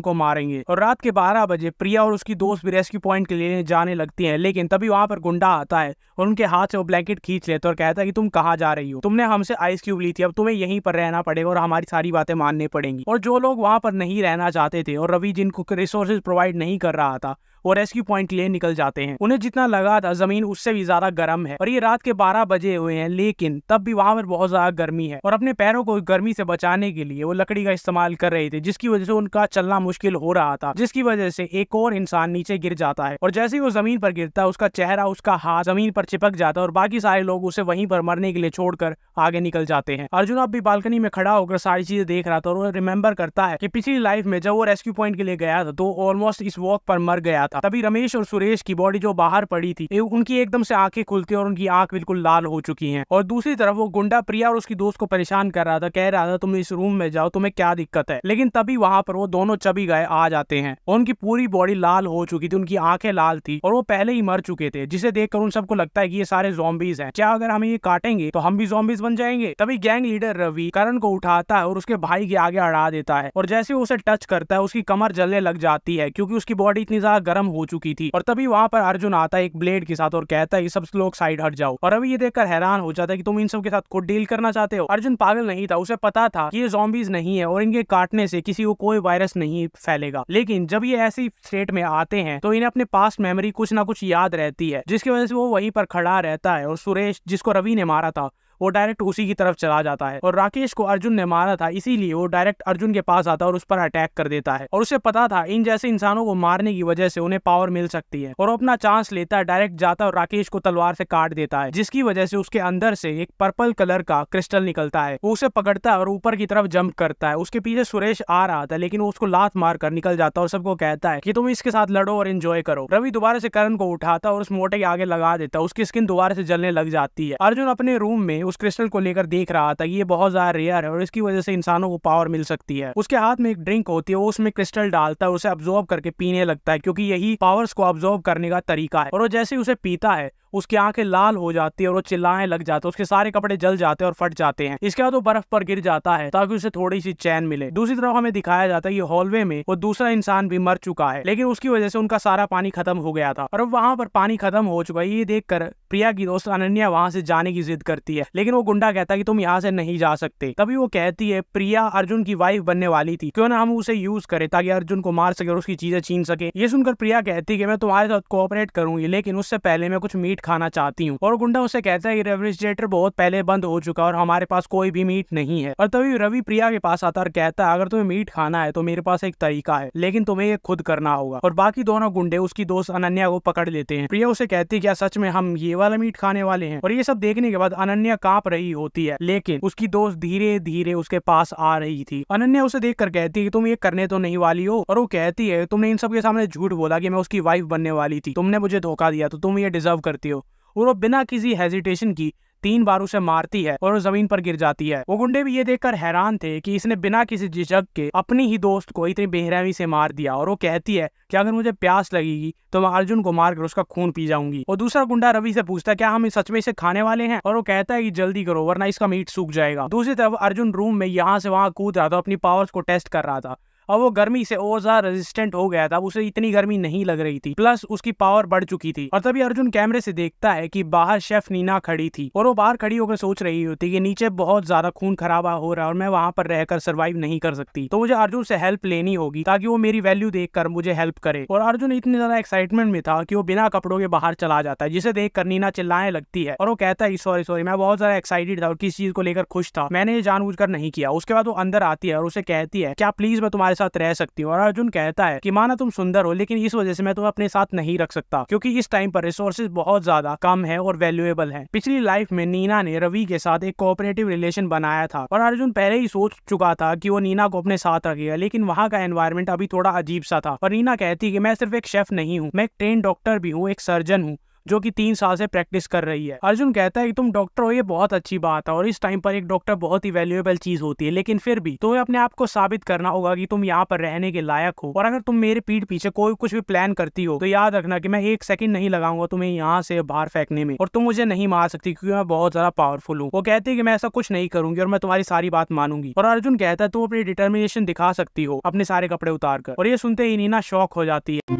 को मारेंगे। और रात के 12 बजे प्रिया और उसकी दोस्त भी रेस्क्यू पॉइंट के लिए जाने लगती हैं, लेकिन तभी वहां पर गुंडा आता है और उनके हाथ से वो ब्लैंकेट खींच लेता है और कहता है कि तुम कहाँ जा रही हो, तुमने हमसे आइस क्यूब ली थी, अब तुम्हें यहीं पर रहना पड़ेगा और हमारी सारी बातें माननी पड़ेंगी। और जो लोग वहां पर नहीं रहना चाहते थे और रवि जिनको रिसोर्सेज प्रोवाइड नहीं कर रहा था वो रेस्क्यू पॉइंट के लिए निकल जाते हैं। उन्हें जितना लगा था जमीन उससे भी ज्यादा गर्म है और ये रात के 12 बजे हुए हैं, लेकिन तब भी वहां पर बहुत ज्यादा गर्मी है और अपने पैरों को गर्मी से बचाने के लिए वो लकड़ी का इस्तेमाल कर रहे थे, जिसकी वजह से उनका चलना मुश्किल हो रहा था, जिसकी वजह से एक और इंसान नीचे गिर जाता है। और जैसे ही वो जमीन पर गिरता है उसका चेहरा उसका हाथ जमीन पर चिपक जाता है और बाकी सारे लोग उसे वहीं पर मरने के लिए छोड़कर आगे निकल जाते हैं। अर्जुन अब भी बालकनी में खड़ा होकर सारी चीजें देख रहा था और वो रिमेम्बर करता है कि पिछली लाइफ में जब वो रेस्क्यू पॉइंट के लिए गया था तो ऑलमोस्ट इस वॉक पर मर गया था। तभी रमेश और सुरेश की बॉडी जो बाहर पड़ी थी उनकी एकदम से आंखें खुलती और उनकी आंख बिल्कुल लाल हो चुकी हैं। और दूसरी तरफ वो गुंडा प्रिया और उसकी दोस्त को परेशान कर रहा था, कह रहा था तुम इस रूम में जाओ, तुम्हें क्या दिक्कत है। लेकिन तभी वहां पर वो दोनों चबी गए आ जाते हैं और उनकी पूरी बॉडी लाल हो चुकी थी, उनकी आंखें लाल थी और वो पहले ही मर चुके थे, जिसे देखकर उन सबको लगता है कि ये सारे ज़ॉम्बीज हैं, क्या अगर हमें ये काटेंगे तो हम भी ज़ॉम्बीज बन जाएंगे। तभी गैंग लीडर रवि करण को उठाता है और उसके भाई के आगे अड़ा देता है और जैसे वो उसे टच करता है उसकी कमर जलने लग जाती है क्योंकि उसकी बॉडी इतनी ज्यादा गर्म हो चुकी थी। और तभी वहां पर अर्जुन आता है एक ब्लेड के साथ और कहता है ये सब लोग साइड हट जाओ। और अभी ये देखकर हैरान हो जाता है कि तुम इन सब के साथ खुद डील करना चाहते हो। अर्जुन पागल नहीं था, उसे पता था कि ये ज़ॉम्बीज नहीं है और इनके काटने से किसी को कोई वायरस नहीं फैलेगा। लेकिन जब ये ऐसी स्टेट में आते हैं तो इन्हें अपने पास्ट मेमोरी कुछ ना कुछ याद रहती है, जिसकी वजह से वो वहीं पर खड़ा रहता है और सुरेश जिसको रवि ने मारा था वो डायरेक्ट उसी की तरफ चला जाता है। और राकेश को अर्जुन ने मारा था, इसीलिए वो डायरेक्ट अर्जुन के पास आता है और उस पर अटैक कर देता है। और उसे पता था इन जैसे इंसानों को मारने की वजह से उन्हें पावर मिल सकती है और वो अपना चांस लेता है, डायरेक्ट जाता है और राकेश को तलवार से काट देता है, जिसकी वजह से उसके अंदर से एक पर्पल कलर का क्रिस्टल निकलता है। वो उसे पकड़ता है और ऊपर की तरफ जंप करता है। उसके पीछे सुरेश आ रहा था लेकिन वो उसको लात मार कर निकल जाता है और सबको कहता है कि तुम इसके साथ लड़ो और एंजॉय करो। रवि दोबारा से करण को उठाता है और उस मोटे के आगे लगा देता है, उसकी स्किन दोबारा से जलने लग जाती है। अर्जुन अपने रूम में उस क्रिस्टल को लेकर देख रहा था कि ये बहुत ज्यादा रेयर है और इसकी वजह से इंसानों को पावर मिल सकती है। उसके हाथ में एक ड्रिंक होती है, वो उसमें क्रिस्टल डालता है, उसे अब्सॉर्ब करके पीने लगता है क्योंकि यही पावर्स को अब्सॉर्ब करने का तरीका है। और वो जैसे ही उसे पीता है उसकी आंखें लाल हो जाती है और वो चिल्लाने लग जाता है, उसके सारे कपड़े जल जाते हैं और फट जाते हैं। इसके बाद वो बर्फ पर गिर जाता है ताकि उसे थोड़ी सी चैन मिले। दूसरी तरफ हमें दिखाया जाता है कि हॉलवे में वो दूसरा इंसान भी मर चुका है, लेकिन उसकी वजह से उनका सारा पानी खत्म हो गया था और अब वहां पर पानी खत्म हो चुका है। ये देखकर प्रिया की दोस्त अनन्या वहां से जाने की जिद करती है, लेकिन वो गुंडा कहता है कि तुम यहाँ से नहीं जा सकते। तभी वो कहती है प्रिया अर्जुन की वाइफ बनने वाली थी, क्यों ना हम उसे यूज करें ताकि अर्जुन को मार सके और उसकी चीजें छीन सके। ये सुनकर प्रिया कहती है कि मैं तुम्हारे साथ कोऑपरेट करूंगी, लेकिन उससे पहले मैं कुछ मीट खाना चाहती हूँ। और गुंडा उसे कहता है कि रेफ्रिजरेटर बहुत पहले बंद हो चुका और हमारे पास कोई भी मीट नहीं है। और तभी रवि प्रिया के पास आता और कहता है अगर तुम्हें मीट खाना है तो मेरे पास एक तरीका है, लेकिन तुम्हें ये खुद करना होगा। और बाकी दोनों गुंडे उसकी दोस्त अनन्या को पकड़ लेते हैं। प्रिया उसे कहती है क्या सच में हम ये वाला मीट खाने वाले हैं। और ये सब देखने के बाद अनन्या कांप रही होती है, लेकिन उसकी दोस्त धीरे धीरे उसके पास आ रही थी। अनन्या उसे देखकर कहती है कि तुम ये करने तो नहीं वाली हो। और वो कहती है तुमने इन सब के सामने झूठ बोला कि मैं उसकी वाइफ बनने वाली थी, तुमने मुझे धोखा दिया, तो तुम ये डिजर्व करती हो। और वो बिना किसी हेजिटेशन की 3 बार उसे मारती है और वो जमीन पर गिर जाती है। वो गुंडे भी ये देखकर हैरान थे कि इसने बिना किसी झिझक के अपनी ही दोस्त को इतनी बेरहमी से मार दिया। और वो कहती है कि अगर मुझे प्यास लगेगी तो मैं अर्जुन को मारकर उसका खून पी जाऊंगी। और दूसरा गुंडा रवि से पूछता है क्या हम सच में इसे खाने वाले हैं, और वो कहता है कि जल्दी करो वरना इसका मीट सूख जाएगा। दूसरी तरफ अर्जुन रूम में यहाँ से वहां कूद रहा था, अपनी पावर्स को टेस्ट कर रहा था। और वो गर्मी से और ज्यादा रेजिस्टेंट हो गया था, उसे इतनी गर्मी नहीं लग रही थी, प्लस उसकी पावर बढ़ चुकी थी। और तभी अर्जुन कैमरे से देखता है कि बाहर शेफ नीना खड़ी थी और वो बाहर खड़ी होकर सोच रही होती कि नीचे बहुत ज्यादा खून खराबा हो रहा है और मैं वहां पर रहकर सर्वाइव नहीं कर सकती, तो मुझे अर्जुन से हेल्प लेनी होगी ताकि वो मेरी वैल्यू देखकर मुझे हेल्प करे। और अर्जुन इतनी ज्यादा एक्साइटमेंट में था कि वो बिना कपड़ों के बाहर चला जाता है, जिसे देखकर नीना चिल्लाने लगती है और वो कहता है सॉरी सॉरी, मैं बहुत ज्यादा एक्साइटेड था और किसी चीज को लेकर खुश था, मैंने ये जानबूझकर नहीं किया। उसके बाद वो अंदर आती है और उसे कहती है क्या प्लीज मैं तुम्हारे साथ रह सकती हूँ। और अर्जुन कहता है कि माना तुम सुंदर हो लेकिन इस वजह से मैं तुम्हें अपने साथ नहीं रख सकता, क्योंकि इस टाइम पर रिसोर्सेज बहुत ज्यादा कम है और वैल्यूएबल है। पिछली लाइफ में नीना ने रवि के साथ एक कोऑपरेटिव रिलेशन बनाया था और अर्जुन पहले ही सोच चुका था कि वो नीना को अपने साथ रखेगा, लेकिन वहाँ का एनवायरनमेंट अभी थोड़ा अजीब सा था। और नीना कहती है कि मैं सिर्फ एक शेफ नहीं हूँ, मैं एक ट्रेन डॉक्टर भी हूँ, एक सर्जन हूँ जो कि 3 साल से प्रैक्टिस कर रही है। अर्जुन कहता है कि तुम डॉक्टर हो, ये बहुत अच्छी बात है और इस टाइम पर एक डॉक्टर बहुत ही वैल्यूएबल चीज होती है, लेकिन फिर भी तुम्हें अपने आप को साबित करना होगा कि तुम यहाँ पर रहने के लायक हो। और अगर तुम मेरे पीठ पीछे कोई कुछ भी प्लान करती हो तो याद रखना कि मैं 1 सेकंड नहीं लगाऊंगा तुम्हें यहाँ से बाहर फेंकने में, और तुम मुझे नहीं मार सकती क्योंकि मैं बहुत ज्यादा पावरफुल हूँ। वो कहती है कि मैं ऐसा कुछ नहीं करूंगी और मैं तुम्हारी सारी बात मानूंगी। और अर्जुन कहता है तुम अपनी डिटर्मिनेशन दिखा सकती हो अपने सारे कपड़े उतार कर। और ये सुनते ही नीना शॉक हो जाती है।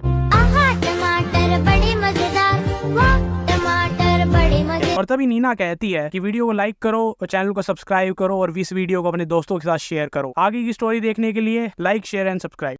टमाटर बड़े मजेदार, वाह टमाटर बड़े मजेदार। और तभी नीना कहती है कि वीडियो को लाइक करो और चैनल को सब्सक्राइब करो और इस वीडियो को अपने दोस्तों के साथ शेयर करो। आगे की स्टोरी देखने के लिए लाइक शेयर एंड सब्सक्राइब।